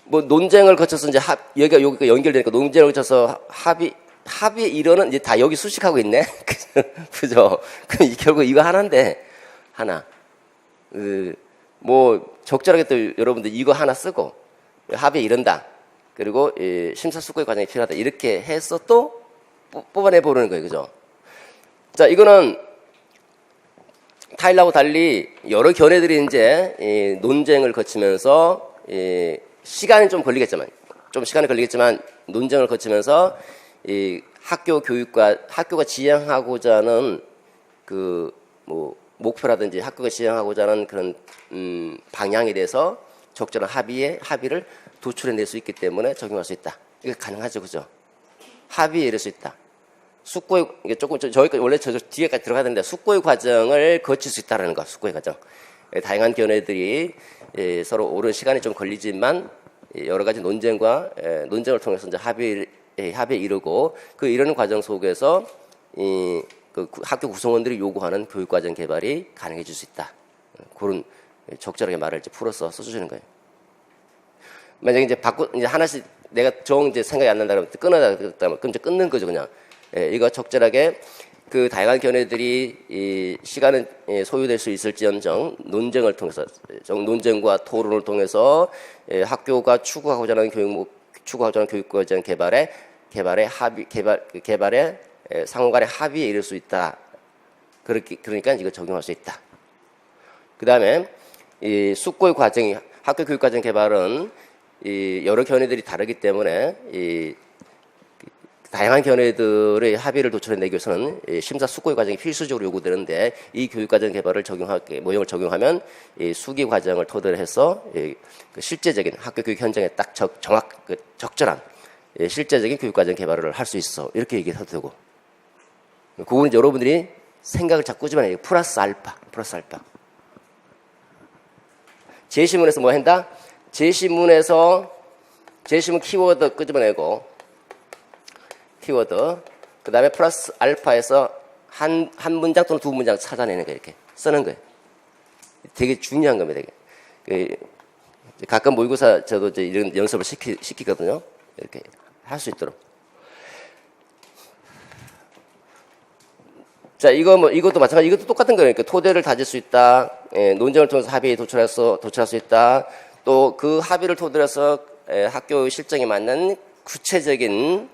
뭐 논쟁을 거쳐서 이제 여기가 연결되니까 논쟁을 거쳐서 합의에 이르는 이제 다 여기 수식하고 있네. 그죠? 그럼 결국 이거 하나인데, 하나. 뭐 적절하게 또 여러분들 이거 하나 쓰고 합의에 이른다. 그리고 심사숙고의 과정이 필요하다. 이렇게 해서 또 뽑아내 보는 거예요. 그죠? 자, 이거는 타일하고 달리 여러 견해들이 이제 논쟁을 거치면서 시간이 좀 걸리겠지만 논쟁을 거치면서 학교가 지향하고자 하는 뭐 목표라든지 학교가 지향하고자 하는 그런 방향에 대해서 적절한 합의를 도출해낼 수 있기 때문에 적용할 수 있다. 이게 가능하죠, 그죠? 합의에 이를 수 있다. 이게 조금 저희까지 원래 저 뒤에까지 들어가야 되는데 숙고의 과정을 거칠 수 있다라는 거. 숙고의 과정. 다양한 견해들이 서로 오랜 시간이 좀 걸리지만 여러 가지 논쟁을 통해서 이제 합의에 이르고 그 이르는 과정 속에서 그 학교 구성원들이 요구하는 교육과정 개발이 가능해질 수 있다. 그런 적절하게 말을 이제 풀어서 써주시는 거예요. 만약에 이제 하나씩 내가 이제 생각이 안 난다 그러면 그럼 이제 끊는 거죠, 그냥. 이거 적절하게 그 다양한 견해들이 시간은 소요될 수 있을지언정 논쟁을 통해서 논쟁과 토론을 통해서 학교가 추구하고자 하는 교육과정 개발의 상호간의 합의에 이를 수 있다. 그러니까 이거 적용할 수 있다. 그 다음에 이 숙고의 과정이 학교 교육과정 개발은 여러 견해들이 다르기 때문에 다양한 견해들의 합의를 도출해내기 위해서는 심사 숙고의 과정이 필수적으로 요구되는데 이 교육과정 개발을 모형을 적용하면 수기 과정을 토대로 해서 그 실제적인 학교 교육 현장에 딱 적절한 실제적인 교육과정 개발을 할 수 있어. 이렇게 얘기해도 되고. 그거는 여러분들이 생각을 자꾸 끄지만 플러스 알파. 제시문에서 뭐 한다? 제시문 키워드 끄집어내고 키워드 그 다음에 플러스 알파에서 한 문장 또는 두 문장 찾아내는 거예요. 이렇게 쓰는 거예요. 되게 중요한 겁니다. 되게. 가끔 모의고사 저도 이제 이런 연습을 시키거든요. 이렇게 할 수 있도록. 자, 이것도 마찬가지. 이것도 똑같은 거예요. 그러니까 토대를 다질 수 있다. 논쟁을 통해서 합의에 도출할 수 있다. 또 그 합의를 토대로 해서 학교 실정에 맞는 구체적인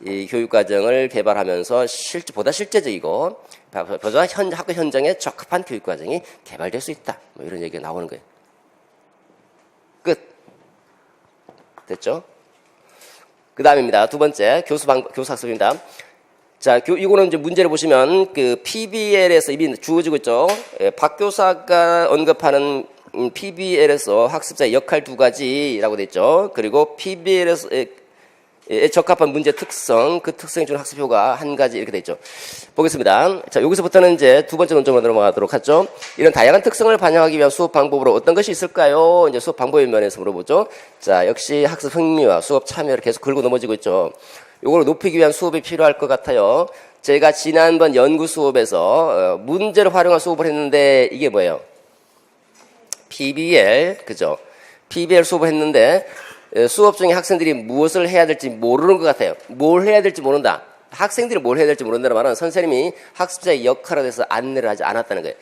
이 교육과정을 개발하면서 보다 실제적이고 보다 학교 현장에 적합한 교육과정이 개발될 수 있다. 뭐 이런 얘기가 나오는 거예요. 끝. 됐죠? 그 다음입니다. 두 번째 교수 학습입니다. 자, 이거는 이제 문제를 보시면 그 PBL에서 이미 주어지고 있죠. 박 교사가 언급하는 PBL에서 학습자의 역할 두 가지라고 돼 있죠. 그리고 PBL에서 적합한 문제 특성, 그 특성이 주는 학습 효과 한 가지 이렇게 돼 있죠. 보겠습니다. 자, 여기서부터는 이제 두 번째 논점으로 넘어가도록 하죠. 이런 다양한 특성을 반영하기 위한 수업 방법으로 어떤 것이 있을까요? 이제 수업 방법의 면에서 물어보죠. 자, 역시 학습 흥미와 수업 참여를 계속 긁고 넘어지고 있죠. 요걸 높이기 위한 수업이 필요할 것 같아요. 제가 지난번 연구 수업에서 문제를 활용한 수업을 했는데 이게 뭐예요? PBL, 그죠? PBL 수업을 했는데 수업 중에 학생들이 무엇을 해야 될지 모르는 것 같아요. 뭘 해야 될지 모른다. 학생들이 뭘 해야 될지 모른다는 말은 선생님이 학습자의 역할에 대해서 안내를 하지 않았다는 거예요.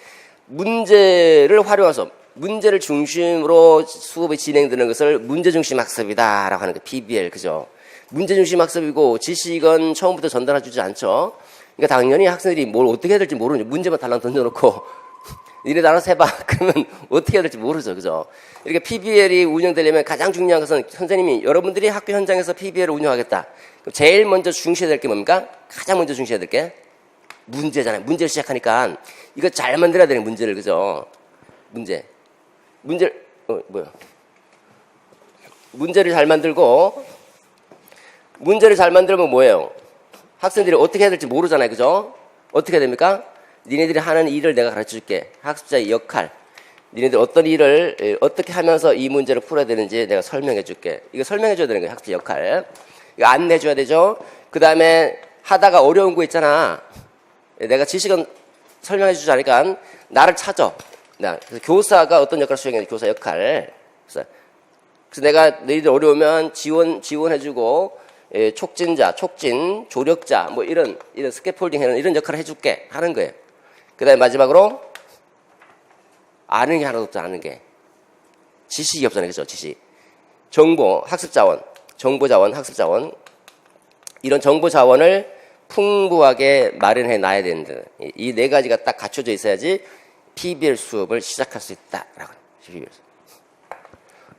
문제를 활용해서 문제를 중심으로 수업이 진행되는 것을 문제중심 학습이다라고 하는 거예요. PBL, 그죠? 문제중심 학습이고 지식은 처음부터 전달해주지 않죠. 그러니까 당연히 학생들이 뭘 어떻게 해야 될지 모르죠. 문제만 달랑 던져놓고 니네 알아서 해봐. 그러면 어떻게 해야 될지 모르죠. 그죠? 이렇게 PBL이 운영되려면 가장 중요한 것은 선생님이 여러분들이 학교 현장에서 PBL을 운영하겠다. 그럼 제일 먼저 중시해야 될 게 뭡니까? 가장 먼저 중시해야 될 게 문제잖아요. 문제를 시작하니까 이거 잘 만들어야 되는 문제를, 그죠? 문제를 잘 만들고 문제를 잘 만들면 뭐예요? 학생들이 어떻게 해야 될지 모르잖아요. 그죠? 어떻게 됩니까? 니네들이 하는 일을 내가 가르쳐 줄게. 학습자의 역할. 니네들 어떤 일을 어떻게 하면서 이 문제를 풀어야 되는지 내가 설명해 줄게. 이거 설명해 줘야 되는 거예요. 학습자 역할. 이거 안내줘야 되죠. 그 다음에 하다가 어려운 거 있잖아. 내가 지식은 설명해 주지 않으니까 나를 찾아. 그래서 교사가 어떤 역할을 수행해야 돼? 교사 역할. 그래서 내가 너희들 어려우면 지원해주고, 촉진자, 촉진, 조력자, 뭐 이런 스캐폴딩 하는 이런 역할을 해줄게. 하는 거예요. 그 다음에 마지막으로, 아는 게 하나도 없죠, 아는 게. 지식이 없잖아요, 그죠? 지식. 정보, 학습자원, 정보자원, 학습자원. 이런 정보자원을 풍부하게 마련해 놔야 되는데, 이 네 가지가 딱 갖춰져 있어야지 PBL 수업을 시작할 수 있다라고. PBL 수업.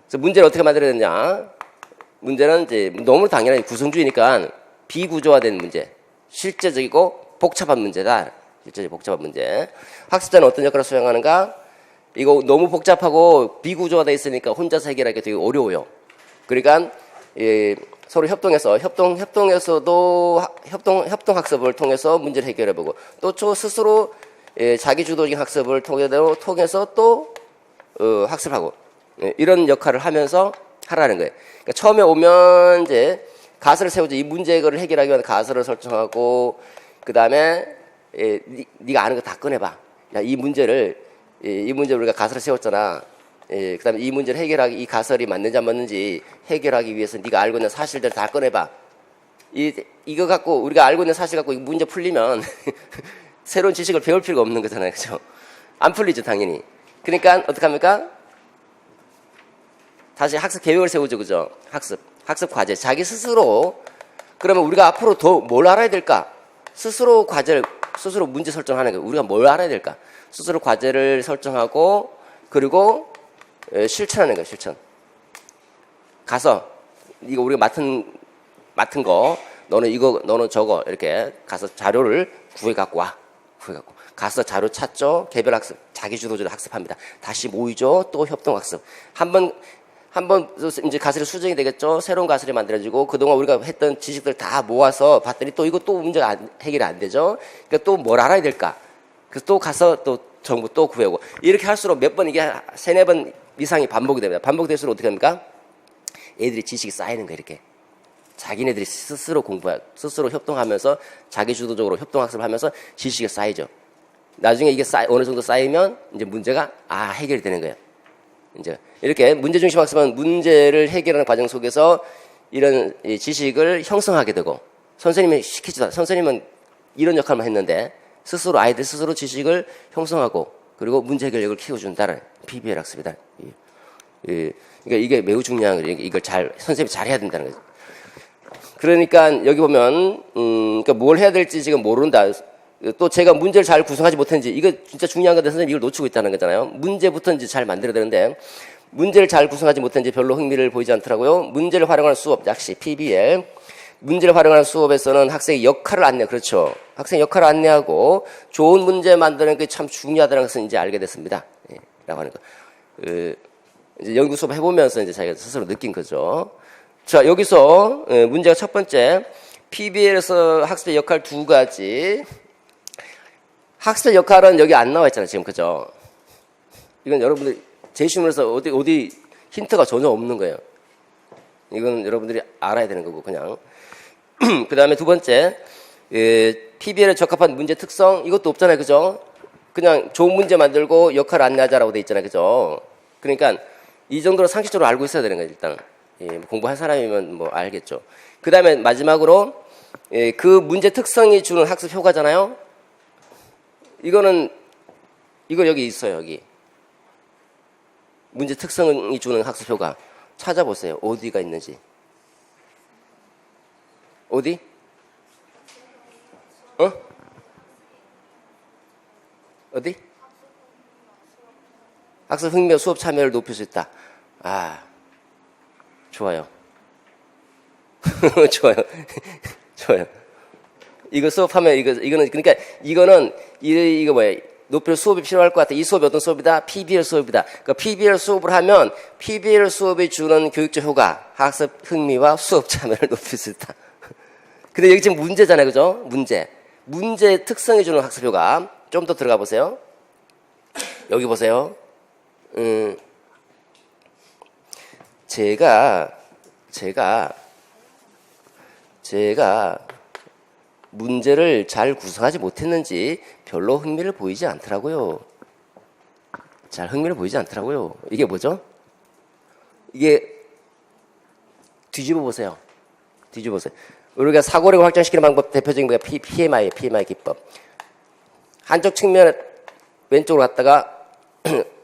그래서 문제를 어떻게 만들어야 되느냐? 문제는 이제 너무 당연한 구성주의니까 비구조화된 문제, 실제적이고 복잡한 문제다. 실제적이고 복잡한 문제. 학습자는 어떤 역할을 수행하는가? 이거 너무 복잡하고 비구조화되어 있으니까 혼자서 해결하기 되게 어려워요. 그러니까 서로 협동해서도 협동학습을 통해서 문제를 해결해보고 또 스스로 자기주도적인 학습을 통해서 또 학습하고 이런 역할을 하면서 하라는 거예요. 그러니까 처음에 오면 이제 가설을 세우죠. 이 문제를 해결하기 위한 가설을 설정하고 그 다음에 네가 아는 거 다 꺼내봐. 야, 이 문제를 우리가 가설을 세웠잖아. 그 다음에 이 문제를 해결하기 이 가설이 맞는지 안 맞는지 해결하기 위해서 네가 알고 있는 사실들 다 꺼내봐. 이거 갖고 우리가 알고 있는 사실 갖고 이 문제 풀리면 새로운 지식을 배울 필요가 없는 거잖아요. 그죠? 안 풀리죠, 당연히. 그러니까 어떡합니까? 다시 학습 계획을 세우죠. 그죠? 학습 과제. 자기 스스로. 그러면 우리가 앞으로 더 뭘 알아야 될까? 스스로 문제 설정하는 거예요. 우리가 뭘 알아야 될까? 스스로 과제를 설정하고, 그리고 실천하는 거예요, 실천. 가서, 이거 우리가 맡은 거, 너는 저거, 이렇게 가서 자료를 구해갖고 와. 가서 자료 찾죠. 개별학습, 자기주도적으로 학습합니다. 다시 모이죠. 또 협동학습. 한번 이제 가설이 수정이 되겠죠. 새로운 가설이 만들어지고 그동안 우리가 했던 지식들 다 모아서 봤더니 또 이거 또 문제가 해결이 안 되죠. 그러니까 또 뭘 알아야 될까? 그래서 또 가서 또 정보 또 구해오고 이렇게 할수록 몇 번 이게 3-4번 이상이 반복이 됩니다. 반복될수록 어떻게 합니까? 애들이 지식이 쌓이는 거예요. 이렇게. 자기네들이 스스로 스스로 협동하면서 자기주도적으로 협동학습을 하면서 지식이 쌓이죠. 나중에 이게 어느 정도 쌓이면 이제 문제가 해결이 되는 거예요. 이제 이렇게 문제중심 학습은 문제를 해결하는 과정 속에서 이런 지식을 형성하게 되고 선생님이 시키지도 선생님은 이런 역할만 했는데 아이들 스스로 지식을 형성하고 그리고 문제 해결력을 키워준다는 PBL 학습이다. 그러니까 이게 매우 중요한 거예요. 이걸 선생님이 잘 해야 된다는 거죠. 그러니까 여기 보면 그러니까 뭘 해야 될지 지금 모른다. 또 제가 문제를 잘 구성하지 못했는지 이거 진짜 중요한 건데 선생님 이걸 놓치고 있다는 거잖아요. 문제부터 이제 잘 만들어야 되는데 문제를 잘 구성하지 못했는지 별로 흥미를 보이지 않더라고요. 문제를 활용하는 수업 역시 PBL. 문제를 활용하는 수업에서는 학생의 역할을 안내, 그렇죠. 학생 역할을 안내하고 좋은 문제 만드는 게 참 중요하다는 것을 이제 알게 됐습니다. 라고 하는 거. 이제 연구 수업 해보면서 이제 자기가 스스로 느낀 거죠. 자, 여기서 문제가 첫 번째. PBL에서 학습의 역할 2가지. 학습의 역할은 여기 안 나와 있잖아요, 지금. 그죠? 이건 여러분들 제시문에서 어디 힌트가 전혀 없는 거예요. 이건 여러분들이 알아야 되는 거고, 그냥. 그 다음에 2번째, PBL에 적합한 문제 특성, 이것도 없잖아요, 그죠? 그냥 좋은 문제 만들고 역할 안내하자라고 돼 있잖아요, 그죠? 그러니까 이 정도로 상식적으로 알고 있어야 되는 거예요, 일단. 공부할 사람이면 뭐 알겠죠. 그 다음에 마지막으로, 그 문제 특성이 주는 학습 효과잖아요? 이거 여기 있어요, 여기. 문제 특성이 주는 학습 효과. 찾아보세요. 어디가 있는지. 어디? 어디? 학습 흥미와 수업 참여를 높일 수 있다. 좋아요. 좋아요. 이거 수업하면 이거는 그러니까 이거 뭐야? 높일 수업이 필요할 것 같아. 이 수업이 어떤 수업이다? PBL 수업이다. 그러니까 PBL 수업을 하면 PBL 수업이 주는 교육적 효과, 학습 흥미와 수업 참여를 높일 수 있다. 근데 여기 지금 문제잖아요, 그죠? 문제 특성해 주는 학습효과. 좀 더 들어가 보세요. 여기 보세요. 제가 문제를 잘 구성하지 못했는지 별로 흥미를 보이지 않더라고요. 잘 흥미를 보이지 않더라고요. 이게 뭐죠? 이게 뒤집어 보세요. 우리가 사고력을 확장시키는 방법 대표적인 게 PMI 기법. 한쪽 측면에 왼쪽으로 갔다가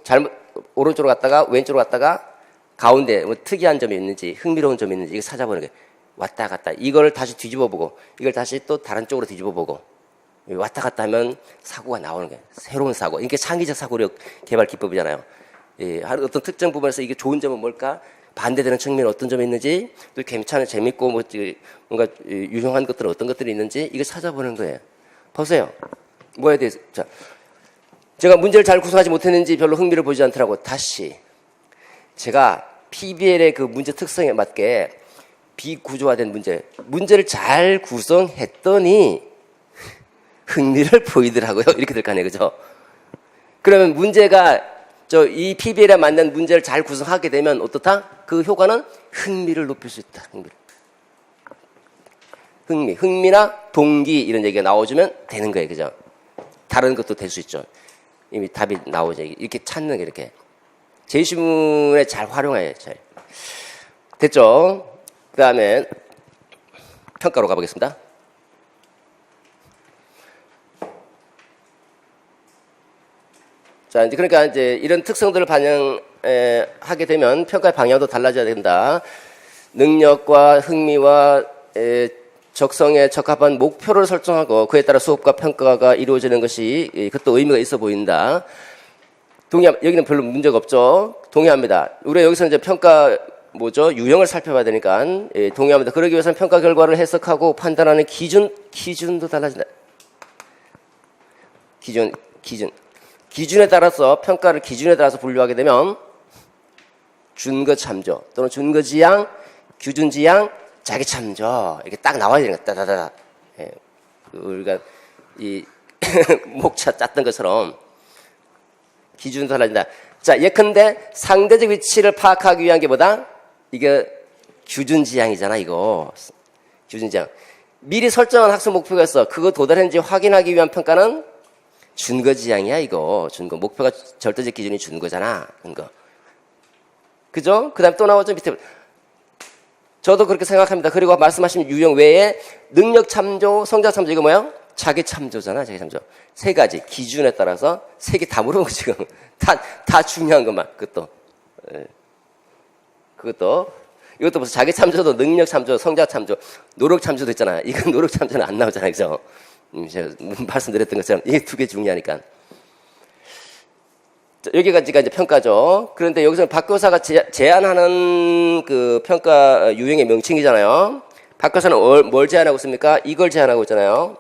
잘못 오른쪽으로 갔다가 왼쪽으로 갔다가 가운데 뭐 특이한 점이 있는지 흥미로운 점이 있는지 이거 찾아보는 게 왔다 갔다. 이걸 다시 뒤집어 보고 이걸 다시 또 다른 쪽으로 뒤집어 보고 왔다 갔다 하면 사고가 나오는 거예요. 새로운 사고. 이게 창의적 사고력 개발 기법이잖아요. 예, 어떤 특정 부분에서 이게 좋은 점은 뭘까? 반대되는 측면에 어떤 점이 있는지, 또 괜찮은 재밌고 뭔가 유용한 것들은 어떤 것들이 있는지 이걸 찾아보는 거예요. 보세요. 뭐에 대해서 자, 제가 문제를 잘 구성하지 못했는지 별로 흥미를 보이지 않더라고. 다시 제가 PBL의 그 문제 특성에 맞게 비구조화된 문제를 잘 구성했더니 흥미를 보이더라고요. 이렇게 될 거 아니에요, 그죠? 그러면 문제가 이 PBL에 맞는 문제를 잘 구성하게 되면 어떻다? 그 효과는 흥미를 높일 수 있다. 흥미나 동기 이런 얘기가 나와주면 되는 거예요, 그죠? 다른 것도 될 수 있죠. 이미 답이 나오죠. 이렇게 찾는 게 이렇게 제시문에 잘 활용해요. 잘. 됐죠? 그 다음에 평가로 가보겠습니다. 자, 이제 그러니까 이제 이런 특성들을 반영하게 되면 평가의 방향도 달라져야 된다. 능력과 흥미와 적성에 적합한 목표를 설정하고 그에 따라 수업과 평가가 이루어지는 것이 그것도 의미가 있어 보인다. 여기는 별로 문제가 없죠. 동의합니다. 우리가 여기서 이제 평가 유형을 살펴봐야 되니까 동의합니다. 그러기 위해서는 평가 결과를 해석하고 판단하는 기준도 달라진다. 기준에 따라서 평가를 기준에 따라서 분류하게 되면 준거 참조 또는 준거 지향, 규준 지향, 자기 참조 이렇게 딱 나와야 되는 거야. 따다다다. 예. 우리가 이 목차 짰던 것처럼 기준도 달라진다. 자, 예컨대 상대적 위치를 파악하기 위한 게 뭐다? 이게 규준 지향이잖아, 이거. 규준 지향. 미리 설정한 학습 목표가 있어. 그거 도달했는지 확인하기 위한 평가는 준거 지향이야, 이거. 준거. 목표가 절대적 기준이 준거잖아. 준거. 그죠? 그 다음에 또 나오죠, 밑에. 저도 그렇게 생각합니다. 그리고 말씀하신 유형 외에 능력 참조, 성장 참조, 이거 뭐야? 자기 참조잖아, 자기 참조. 세 가지. 기준에 따라서 세 개 다 물어보고 지금. 다 중요한 것만. 그것도. 예. 이것도 무슨 자기 참조도 능력 참조, 성장 참조, 노력 참조도 있잖아. 이건 노력 참조는 안 나오잖아요, 그죠? 제가 말씀드렸던 것처럼 이게 두 개 중요하니까. 여기가 이제 평가죠. 그런데 여기서 박교사가 제안하는 그 평가 유형의 명칭이잖아요. 박교사는 뭘 제안하고 있습니까? 이걸 제안하고 있잖아요.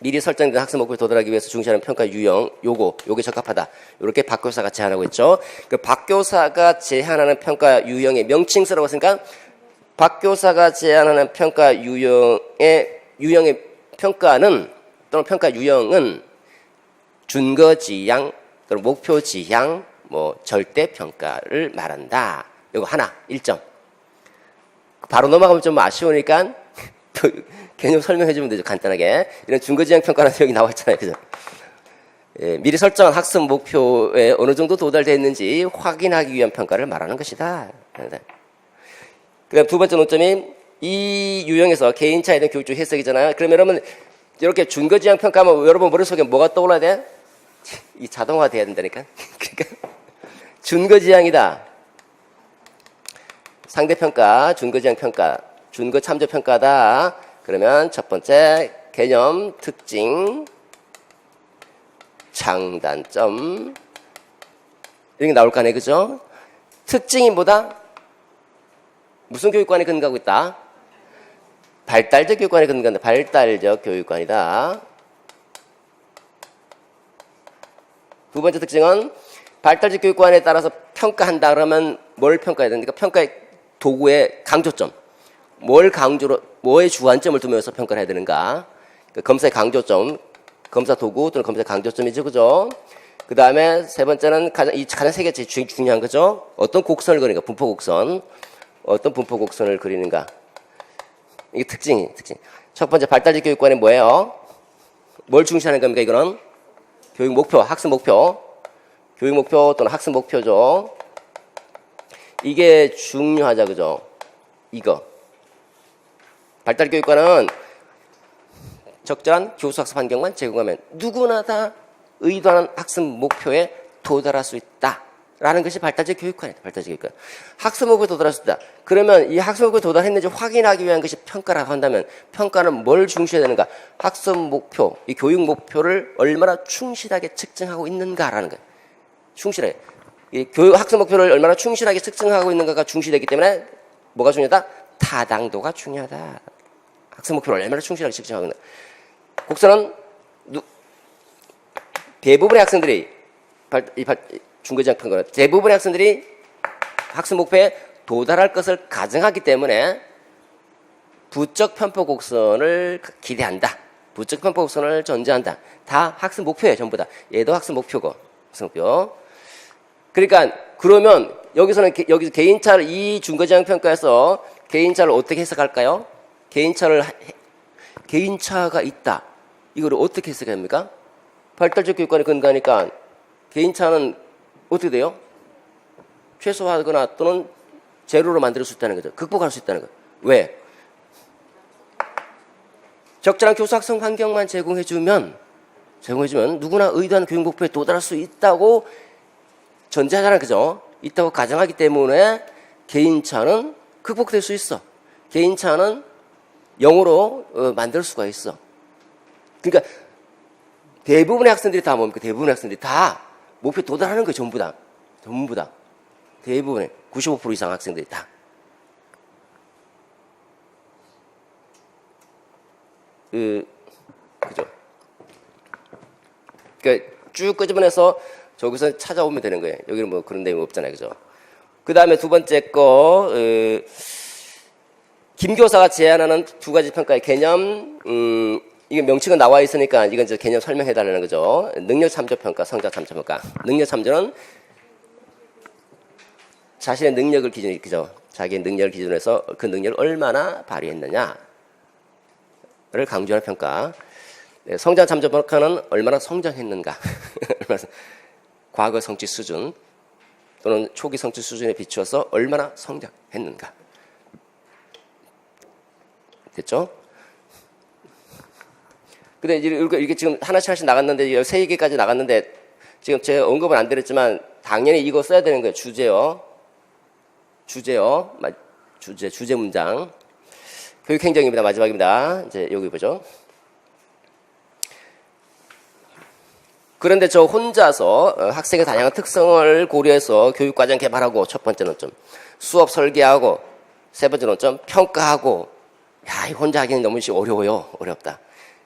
미리 설정된 학습 목표에 도달하기 위해서 중시하는 평가 유형, 요게 적합하다. 이렇게 박교사가 제안하고 있죠. 그 박교사가 제안하는 평가 유형의 명칭서라고 했으니까 박교사가 제안하는 평가 유형의 평가는 또는 평가 유형은 준거 지향 또는 목표 지향, 절대 평가를 말한다. 이거 하나, 1점. 바로 넘어가면 좀 아쉬우니까 또 개념 설명해주면 되죠, 간단하게. 이런 준거 지향 평가는 여기 나와 있잖아요, 그죠? 예, 미리 설정한 학습 목표에 어느 정도 도달됐는지 확인하기 위한 평가를 말하는 것이다. 그다음 두 번째 논점이 이 유형에서 개인차에 대한 교육적 해석이잖아요. 그러면 여러분 이렇게 준거 지향 평가하면 여러분 머릿속에 뭐가 떠올라야 돼? 이 자동화 돼야 된다니까. 그러니까 준거 지향이다. 상대평가, 준거 지향 평가, 준거 참조 평가다. 그러면 첫 번째 개념, 특징, 장단점 이런 게 나올 거 아니에요, 그죠? 특징이 뭐다? 무슨 교육관에 근거하고 있다? 발달적 교육관에 근거한다. 발달적 교육관이다. 두 번째 특징은 발달적 교육관에 따라서 평가한다 그러면 뭘 평가해야 됩니까? 평가의 도구의 강조점. 뭐에 주안점을 두면서 평가를 해야 되는가? 그 검사의 강조점, 검사 도구 또는 검사의 강조점이죠, 그죠? 그 다음에 세 번째는 가장 세 개째 중요한 거죠. 어떤 곡선을 그리는가, 분포 곡선. 어떤 분포 곡선을 그리는가. 이게 특징. 첫 번째 발달적 교육관이 뭐예요? 뭘 중시하는 겁니까, 이거는? 교육 목표, 학습 목표. 교육 목표 또는 학습 목표죠. 이게 중요하죠, 그죠? 이거. 발달 교육관은 적절한 교수 학습 환경만 제공하면 누구나 다 의도하는 학습 목표에 도달할 수 있다. 라는 것이 발달적 교육관이다. 발달적 교육관. 학습 목표에 도달할 수 있다. 그러면 이 학습 목표에 도달했는지 확인하기 위한 것이 평가라고 한다면 평가는 뭘 중시해야 되는가? 학습 목표, 이 교육 목표를 얼마나 충실하게 측정하고 있는가라는 거예요. 충실해. 이 교육 학습 목표를 얼마나 충실하게 측정하고 있는가가 중시되기 때문에 뭐가 중요하다? 타당도가 중요하다. 학습 목표를 얼마나 충실하게 측정하고 있는가. 곡선은 대부분의 학생들이 중거지학 평가는 대부분의 학생들이 학습 목표에 도달할 것을 가정하기 때문에 부적 편포 곡선을 기대한다. 부적 편포 곡선을 전제한다. 다 학습 목표예요, 전부 다. 얘도 학습 목표고, 학습 목표. 그러니까 그러면 여기서 개인차를 이 중거지학 평가에서 개인차를 어떻게 해석할까요? 개인차가 있다. 이거를 어떻게 해석해야 합니까? 발달적 교육관에 근거하니까 개인차는 어떻게 돼요? 최소화하거나 또는 제로로 만들 수 있다는 거죠. 극복할 수 있다는 거예요. 왜? 적절한 교수 학습 환경만 제공해주면 누구나 의도하는 교육 목표에 도달할 수 있다고 전제하자는 거죠. 있다고 가정하기 때문에 개인차는 극복될 수 있어. 개인차는 0으로 만들 수가 있어. 그러니까 대부분의 학생들이 다 뭡니까? 대부분의 학생들이 다 목표에 도달하는 거예요. 전부 다. 대부분의 95% 이상 학생들이 다. 그죠? 그러니까 쭉 끄집어내서 저기서 찾아오면 되는 거예요. 여기는 뭐 그런 내용 없잖아요. 그죠? 그 다음에 두 번째 거, 김 교사가 제안하는 두 가지 평가의 개념, 이게 명칭은 나와 있으니까 이건 이제 개념 설명해 달라는 거죠. 능력 참조 평가, 성적 참조 평가. 능력 참조는 자신의 능력을 기준으로, 자기의 능력을 기준으로 해서 그 능력을 얼마나 발휘했느냐를 강조하는 평가. 성장 참조 평가는 얼마나 성장했는가. 과거 성취 수준 또는 초기 성취 수준에 비추어서 얼마나 성장했는가. 됐죠? 근데 이렇게 지금 하나씩 나갔는데 13개까지 나갔는데 지금 제가 언급은 안 드렸지만 당연히 이거 써야 되는 거예요. 주제 문장. 교육행정입니다. 마지막입니다. 이제 여기 보죠. 그런데 저 혼자서 학생의 다양한 특성을 고려해서 교육과정 개발하고 첫 번째 논점 수업 설계하고 세 번째 논점 평가하고 야, 혼자 하기는 너무 어렵다.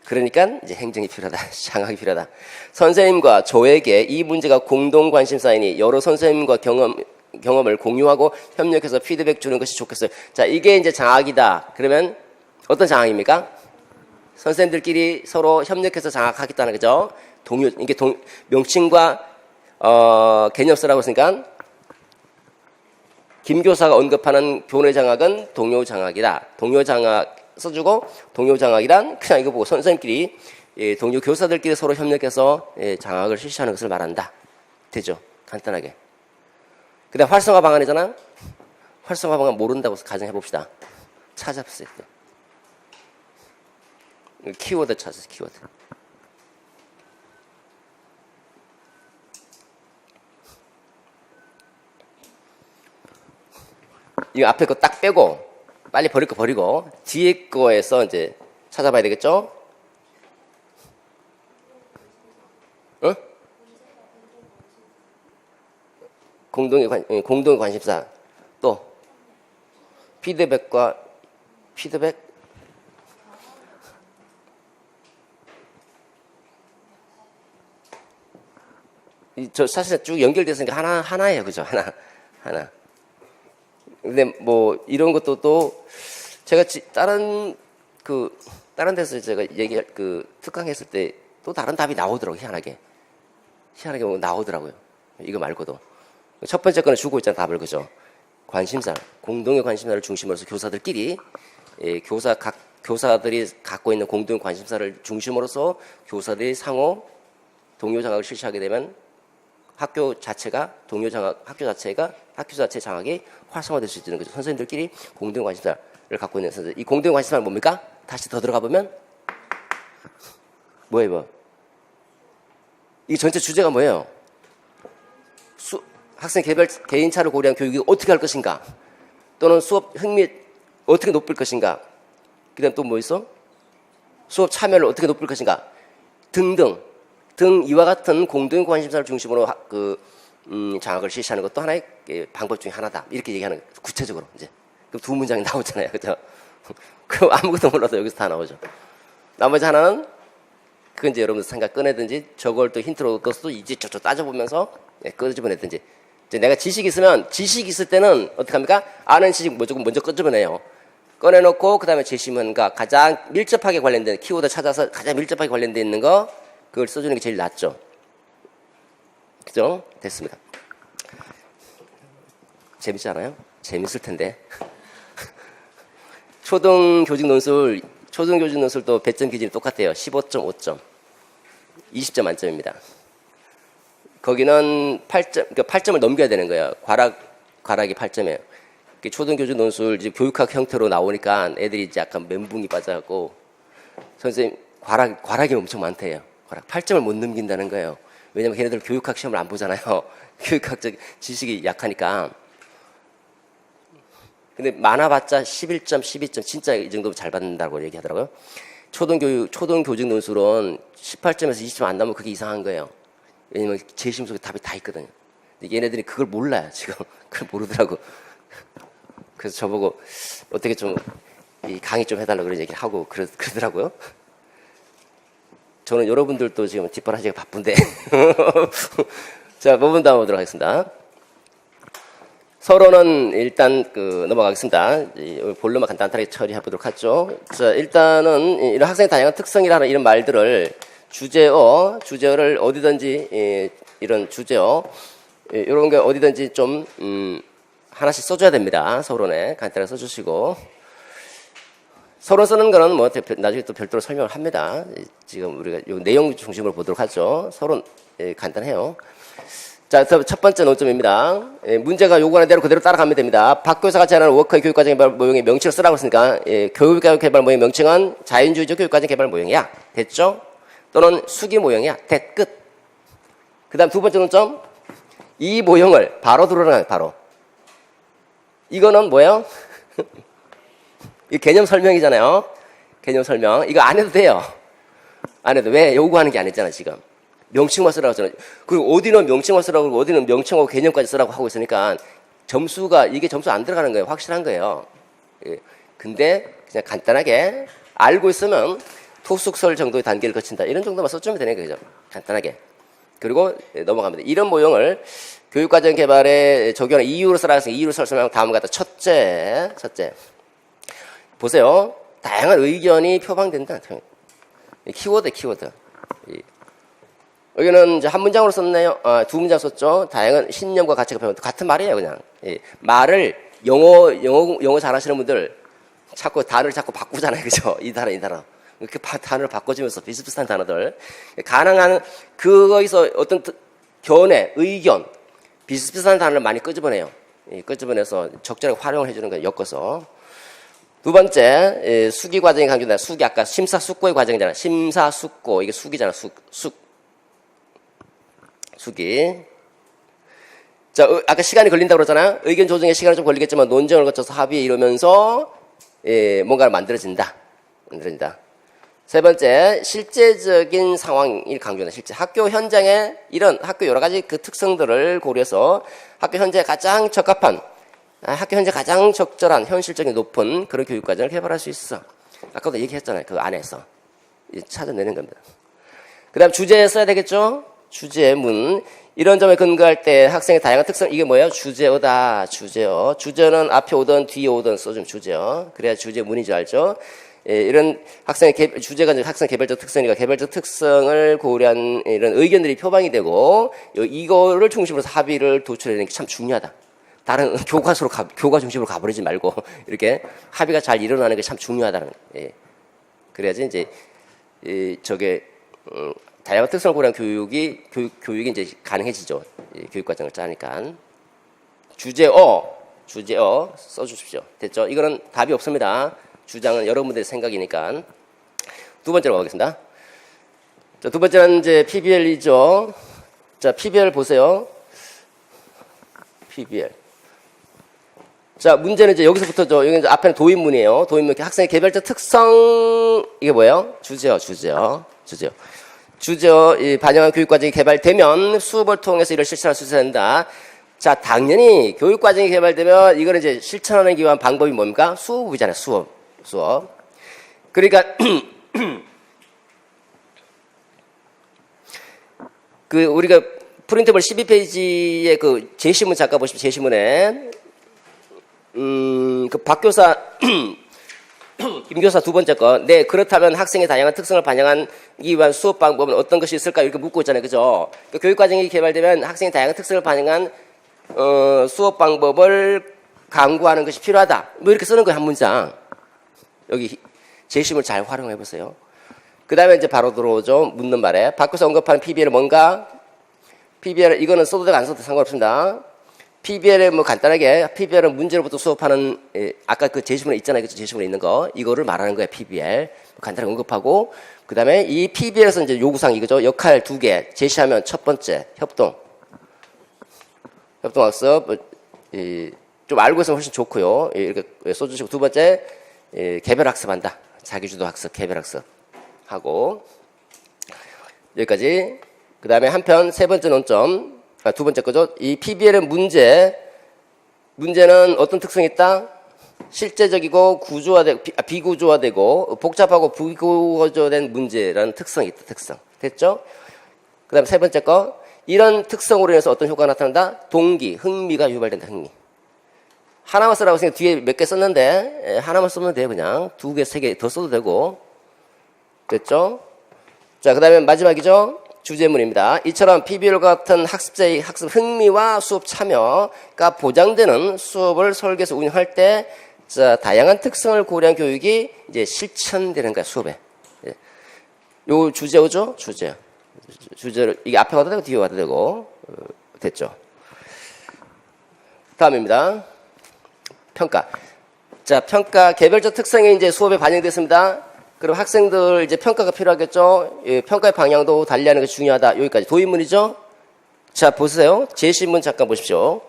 그러니까 이제 행정이 필요하다. 장학이 필요하다. 선생님과 저에게 이 문제가 공동 관심사이니 여러 선생님과 경험을 공유하고 협력해서 피드백 주는 것이 좋겠어요. 자, 이게 이제 장학이다. 그러면 어떤 장학입니까? 선생님들끼리 서로 협력해서 장학하겠다는 거죠. 이게 명칭과 개념서라고 했으니까 김 교사가 언급하는 교내 장학은 동료 장학이다. 동료 장학 써주고 동료 장학이란 그냥 이거 보고 선생님끼리 동료 교사들끼리 서로 협력해서 장학을 실시하는 것을 말한다. 되죠? 간단하게. 그다음 활성화 방안이잖아. 활성화 방안 모른다고 가정해 봅시다. 찾아보세요. 키워드 찾으세요. 키워드. 이거 앞에 거 딱 빼고 빨리 버릴 거 버리고 뒤에 거에서 이제 찾아봐야 되겠죠? 응? 공동의 관심사. 또 피드백 저 사실 쭉 연결됐으니까 하나예요. 그죠? 하나. 근데 뭐 이런 것도 또 제가 다른 다른 데서 제가 특강했을 때 또 다른 답이 나오더라고요. 희한하게 나오더라고요. 이거 말고도. 첫 번째 거는 주고 있잖아, 답을. 그죠? 관심사, 공동의 관심사를 중심으로 해서 교사들끼리, 각 교사들이 갖고 있는 공동의 관심사를 중심으로서 교사들이 상호 동료 장학을 실시하게 되면 학교 자체 장학이 활성화될 수 있는 거죠. 선생님들끼리 공동 관심사를 갖고 있는 선생님. 이 공동 관심사는 뭡니까? 다시 더 들어가 보면 뭐예요? 이 전체 주제가 뭐예요? 학생 개인차를 고려한 교육이 어떻게 할 것인가? 또는 수업 흥미 어떻게 높일 것인가? 그 다음 또 뭐 있어? 수업 참여를 어떻게 높일 것인가? 등등 이와 같은 공동 관심사를 중심으로 장학을 실시하는 것도 하나의 방법 중에 하나다. 이렇게 얘기하는 거예요. 구체적으로 이제. 그럼 두 문장이 나오잖아요. 그죠? 그럼 아무것도 몰라도 여기서 다 나오죠. 나머지 하나는 그건 이제 여러분들 생각 꺼내든지 저걸 또 힌트로 얻어서 이제 저쪽 따져보면서 끄집어내든지. 이제 내가 지식이 있을 때는 어떻게 합니까? 아는 지식 무조건 먼저 끄집어내요. 꺼내놓고 그 다음에 제시문과 가장 밀접하게 관련된 키워드 찾아서 가장 밀접하게 관련된 있는 거 그걸 써주는 게 제일 낫죠. 그죠? 됐습니다. 재밌지 않아요? 재밌을 텐데. 초등교직 논술도 배점 기준이 똑같아요. 15.5점. 20점 만점입니다. 거기는 8점, 그러니까 8점을 넘겨야 되는 거예요. 과락이 8점이에요. 초등교직 논술 이제 교육학 형태로 나오니까 애들이 이제 약간 멘붕이 빠져갖고 선생님 과락이 엄청 많대요. 과락 8점을 못 넘긴다는 거예요. 왜냐면 걔네들 교육학 시험을 안 보잖아요. 교육학적 지식이 약하니까. 근데 많아봤자 11점, 12점 진짜 이 정도면 잘 받는다고 얘기하더라고요. 초등교직 논술은 18점에서 20점 안 나오면 그게 이상한 거예요. 왜냐면 재심 속에 답이 다 있거든요. 근데 얘네들이 그걸 몰라요. 지금 그걸 모르더라고. 그래서 저보고 어떻게 좀 강의 좀 해달라고 그런 얘기를 하고 그러더라고요. 저는 여러분들도 지금 뒷바라지가 바쁜데. 자, 부분 다음 보도록 하겠습니다. 서론은 일단 넘어가겠습니다. 본론만 간단하게 처리해 보도록 하죠. 자, 일단은 이런 학생의 다양한 특성이라는 이런 말들을 주제어를 어디든지 이런 주제어 이런 게 어디든지 좀 하나씩 써줘야 됩니다. 서론에 간단하게 써주시고 서론 쓰는 거는 뭐 나중에 또 별도로 설명을 합니다. 지금 우리가 요 내용 중심으로 보도록 하죠. 서론 간단해요. 자, 첫 번째 논점입니다. 문제가 요구하는 대로 그대로 따라가면 됩니다. 박 교사가 제안하는 워크의 교육과정 개발 모형의 명칭을 쓰라고 했으니까 교육과정 개발 모형 명칭은 자연주의적 교육과정 개발 모형이야. 됐죠? 또는 수기 모형이야. 끝. 그 다음 두 번째 논점. 이 모형을 바로 들어라. 바로. 이거는 뭐예요? 이 개념 설명이잖아요. 개념 설명. 이거 안 해도 돼요. 안 해도. 왜? 요구하는 게 아니잖아, 지금. 명칭만 쓰라고 하잖아요. 그리고 어디는 명칭만 쓰라고 그러고 어디는 명칭하고 개념까지 쓰라고 하고 있으니까 이게 점수 안 들어가는 거예요. 확실한 거예요. 근데 그냥 간단하게 알고 있으면 토숙설 정도의 단계를 거친다. 이런 정도만 써주면 되는 거죠. 간단하게. 그리고 넘어갑니다. 이런 모형을 교육과정 개발에 적용하는 이유로 쓰라고 해서 이유로 설명하면 다음과 같다. 첫째. 보세요. 다양한 의견이 표방된다. 키워드. 여기는 이제 한 문장으로 썼네요. 두 문장 썼죠. 다양한 신념과 가치가 표현. 같은 말이에요, 그냥. 말을 영어 잘하시는 분들 단어를 자꾸 바꾸잖아요, 그죠? 이 단어. 이렇게 단어를 바꿔주면서 비슷비슷한 단어들. 가능한 그거에서 어떤 견해, 의견, 비슷비슷한 단어를 많이 끄집어내요. 끄집어내서 적절하게 활용을 해주는 거예요, 엮어서. 두 번째, 수기 과정이 강조된다. 수기, 아까 심사숙고의 과정이잖아. 심사숙고. 이게 수기잖아, 수기. 자, 아까 시간이 걸린다고 그러잖아. 의견 조정에 시간이 좀 걸리겠지만 논쟁을 거쳐서 합의에 이루면서 뭔가를 만들어진다. 세 번째, 실제적인 상황을 강조한다. 실제 학교 현장에 이런 학교 여러 가지 그 특성들을 고려해서 학교 현장에 가장 적합한 학교 현재 가장 적절한 현실적인 높은 그런 교육과정을 개발할 수 있어. 아까도 얘기했잖아요. 그 안에서 찾아내는 겁니다. 그 다음 주제에 써야 되겠죠? 주제문. 이런 점에 근거할 때 학생의 다양한 특성, 이게 뭐예요? 주제어다. 주제어. 주제어는 앞에 오든 뒤에 오든 써주면 주제어. 그래야 주제문인 줄 알죠? 이런 주제가 이제 학생 개별적 특성이니까 개별적 특성을 고려한 이런 의견들이 표방이 되고 이거를 중심으로 해서 합의를 도출해내는 게 참 중요하다. 다른 교과 중심으로 가버리지 말고 이렇게 합의가 잘 일어나는 게 참 중요하다는. 그래야지 이제 다양한 특성을 고려한 교육이 이제 가능해지죠. 교육 과정을 짜니까. 주제어 써주십시오. 됐죠? 이거는 답이 없습니다. 주장은 여러분들의 생각이니까. 두 번째로 가겠습니다. 자, 두 번째는 이제 PBL이죠. 자, PBL 보세요. PBL. 자, 문제는 이제 여기서부터죠. 여기 이제 앞에는 도입문이에요. 도입문. 학생의 개별적 특성, 이게 뭐예요? 주제어. 이 반영한 교육과정이 개발되면 수업을 통해서 이를 실천할 수 있어야 된다. 자, 당연히 교육과정이 개발되면 이거는 이제 실천하기 위한 방법이 뭡니까? 수업이잖아요. 수업. 그러니까, 우리가 프린트볼 12페이지에 그 제시문 잠깐 보십시오. 제시문에. 그 박교사, 김교사 두 번째 거. 네, 그렇다면 학생의 다양한 특성을 반영하기 위한 수업 방법은 어떤 것이 있을까? 이렇게 묻고 있잖아요. 그죠? 그 교육과정이 개발되면 학생의 다양한 특성을 반영한, 수업 방법을 강구하는 것이 필요하다. 뭐 이렇게 쓰는 거예요. 한 문장. 여기 제시문을 잘 활용해 보세요. 그 다음에 이제 바로 들어오죠. 묻는 말에. 박교사 언급하는 PBL은 뭔가? PBL, 이거는 써도 되고 안 써도 상관없습니다. PBL에 뭐 간단하게, PBL은 문제로부터 수업하는, 아까 그 제시문에 있잖아요. 그 제시문에 있는 거. 이거를 말하는 거예요. PBL. 간단하게 언급하고. 그 다음에 이 PBL에서 이제 요구사항 이거죠. 역할 2개. 제시하면 첫 번째, 협동학습. 좀 알고 있으면 훨씬 좋고요. 이렇게 써주시고. 두 번째, 개별학습한다. 자기주도 학습, 개별학습. 하고. 여기까지. 그 다음에 한편 세 번째 논점. 두 번째 거죠. 이 PBL의 문제는 어떤 특성이 있다? 실제적이고 비구조화되고 복잡하고 비구조화된 문제라는 특성이 있다. 특성. 됐죠? 그 다음에 세 번째 거. 이런 특성으로 인해서 어떤 효과가 나타난다? 동기, 흥미가 유발된다. 흥미. 하나만 쓰라고 생각 뒤에 몇 개 썼는데 하나만 쓰면 돼요. 그냥 2개, 3개 더 써도 되고. 됐죠? 자, 그 다음에 마지막이죠. 주제문입니다. 이처럼 PBL과 같은 학습자의 학습 흥미와 수업 참여가 보장되는 수업을 설계해서 운영할 때, 자, 다양한 특성을 고려한 교육이 이제 실천되는 거야, 수업에. 요 주제어죠? 주제를, 이게 앞에 와도 되고, 뒤에 와도 되고, 됐죠. 다음입니다. 평가. 자, 평가, 개별적 특성이 이제 수업에 반영됐습니다. 그럼 학생들 이제 평가가 필요하겠죠? 예, 평가의 방향도 달리하는 것이 중요하다. 여기까지. 도입문이죠? 자, 보세요. 제시문 잠깐 보십시오.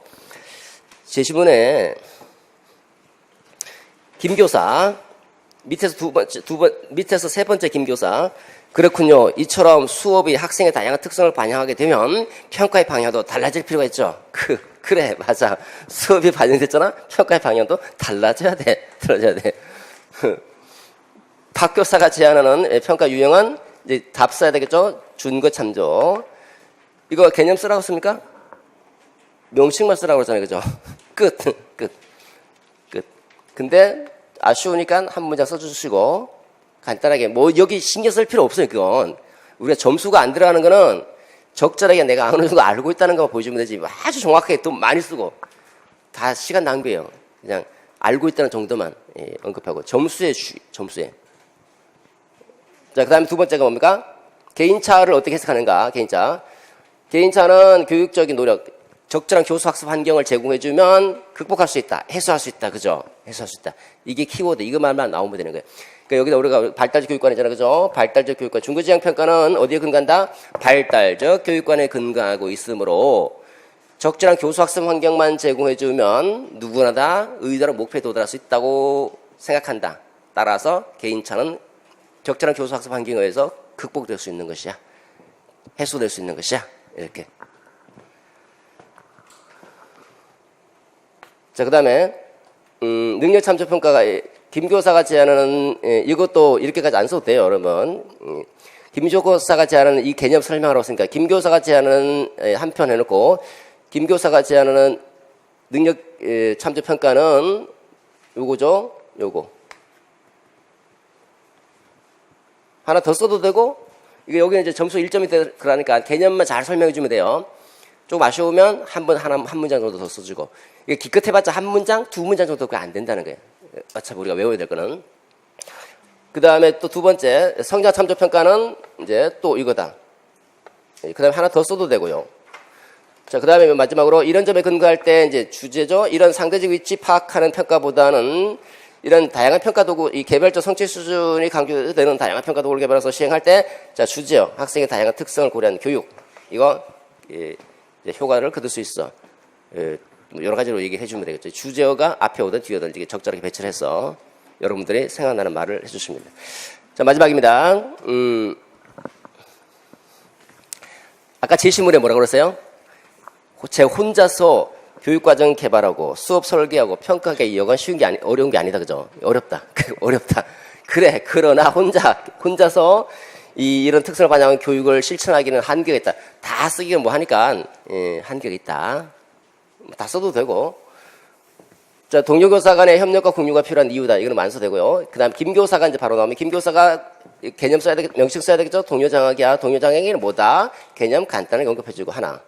제시문에 김교사, 밑에서 세 번째 김교사. 그렇군요. 이처럼 수업이 학생의 다양한 특성을 반영하게 되면 평가의 방향도 달라질 필요가 있죠. 그래, 맞아. 수업이 반영됐잖아? 평가의 방향도 달라져야 돼. 박교사가 제안하는 평가 유형은 이제 답 써야 되겠죠? 준거 참조. 이거 개념 쓰라고 씁니까? 명칭만 쓰라고 그러잖아요. 그죠? 끝. 근데 아쉬우니까 한 문장 써주시고 간단하게 뭐 여기 신경 쓸 필요 없어요. 그건 우리가 점수가 안 들어가는 거는 적절하게 내가 어느 정도 알고 있다는 것만 보여주면 되지 아주 정확하게 돈 많이 쓰고 다 시간 낭비예요. 그냥 알고 있다는 정도만 언급하고 점수에. 자, 그 다음에 두 번째가 뭡니까? 개인차를 어떻게 해석하는가? 개인차는 교육적인 노력, 적절한 교수 학습 환경을 제공해주면 극복할 수 있다. 해소할 수 있다. 그죠? 해소할 수 있다. 이게 키워드, 이것만 나오면 되는 거예요. 그러니까 여기다 우리가 발달적 교육관이잖아. 그죠? 발달적 교육관. 중간지향평가는 어디에 근거한다? 발달적 교육관에 근거하고 있으므로 적절한 교수 학습 환경만 제공해주면 누구나 다 의도한 목표에 도달할 수 있다고 생각한다. 따라서 개인차는 적절한 교수 학습 환경에 의해서 극복될 수 있는 것이야. 해소될 수 있는 것이야. 이렇게. 자, 그 다음에, 능력 참조 평가가, 김교사가 제안하는, 이것도 이렇게까지 안 써도 돼요, 여러분. 김교사가 제안하는 이 개념 설명하라고 했으니까, 김교사가 제안하는 한편 해놓고, 김교사가 제안하는 능력 참조 평가는 요거죠? 요거. 하나 더 써도 되고, 이게 여기는 이제 점수 1점이 들어가니까 개념만 잘 설명해 주면 돼요. 조금 아쉬우면 한 문장 정도 더 써주고. 이게 기껏 해봤자 한 문장, 두 문장 정도가 안 된다는 거예요. 어차피 우리가 외워야 될 거는. 그 다음에 또 두 번째, 성장 참조 평가는 이제 또 이거다. 그 다음에 하나 더 써도 되고요. 자, 그 다음에 마지막으로 이런 점에 근거할 때 이제 주제죠. 이런 상대적 위치 파악하는 평가보다는 이런 다양한 평가 도구, 이 개별적 성취 수준이 강조되는 다양한 평가 도구를 개발해서 시행할 때, 자, 주제요. 학생의 다양한 특성을 고려한 교육. 이거, 이제 효과를 거둘 수 있어. 여러 가지로 얘기해 주면 되겠죠. 주제어가 앞에 오든 뒤에 오든 이렇게 적절하게 배치를 해서 여러분들이 생각나는 말을 해 주십니다. 자, 마지막입니다. 아까 제시문에 뭐라고 그랬어요? 제 혼자서 교육과정 개발하고 수업 설계하고 평가하기 여간 쉬운 게 어려운 게 아니다. 그죠? 어렵다. 어렵다. 그래. 그러나 혼자서 이런 특성을 반영한 교육을 실천하기는 한계가 있다. 다 쓰기가 뭐 하니까, 한계가 있다. 다 써도 되고. 자, 동료 교사 간의 협력과 공유가 필요한 이유다. 이거는 만서되고요. 그 다음, 김교사가 이제 바로 나오면, 김교사가 개념 써야 되겠죠? 명칭 써야 되겠죠? 동료장학이야. 동료장학이 뭐다? 개념 간단하게 언급해주고 하나.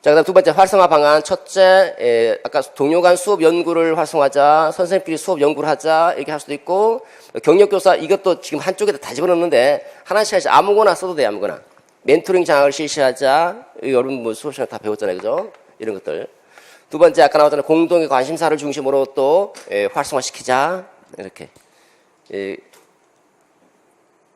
자, 그 다음 두 번째, 활성화 방안. 첫째, 아까 동료 간 수업 연구를 활성화하자. 선생님끼리 수업 연구를 하자. 이렇게 할 수도 있고, 경력교사, 이것도 지금 한쪽에다 다 집어넣는데, 하나씩 아무거나 써도 돼, 아무거나. 멘토링 장학을 실시하자. 여러분 뭐 수업 시간 다 배웠잖아요. 그죠? 이런 것들. 두 번째, 아까 나왔잖아요. 공동의 관심사를 중심으로 또, 활성화시키자. 이렇게.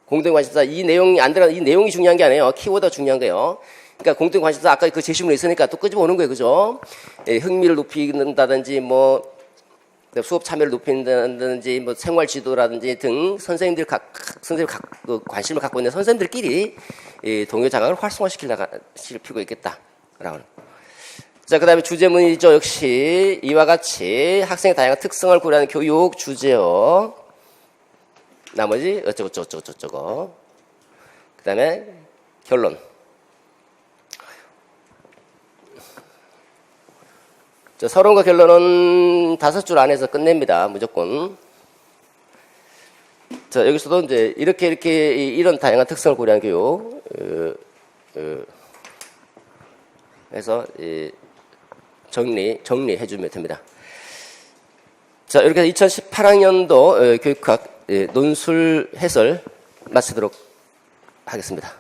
공동의 관심사, 이 내용이 안 들어가, 이 내용이 중요한 게 아니에요. 키워드가 중요한 거예요. 그러니까 공동 관심사 아까 그 제시문에 있으니까 또 끄집어 오는 거예요. 그죠? 흥미를 높인다든지 뭐 수업 참여를 높인다든지 뭐 생활 지도라든지 등 선생님들 그 관심을 갖고 있는 선생님들끼리 동료 장학을 활성화시킬 필요가 있겠다라고. 자, 그다음에 주제문이죠. 역시 이와 같이 학생의 다양한 특성을 고려하는 교육 주제요. 나머지 어쩌고. 그다음에 결론. 자, 서론과 결론은 5줄 안에서 끝냅니다. 무조건. 자, 여기서도 이제 이렇게 이런 다양한 특성을 고려한 교육 해서 정리해 주면 됩니다. 자, 이렇게 해서 2018학년도 교육학 논술 해설 마치도록 하겠습니다.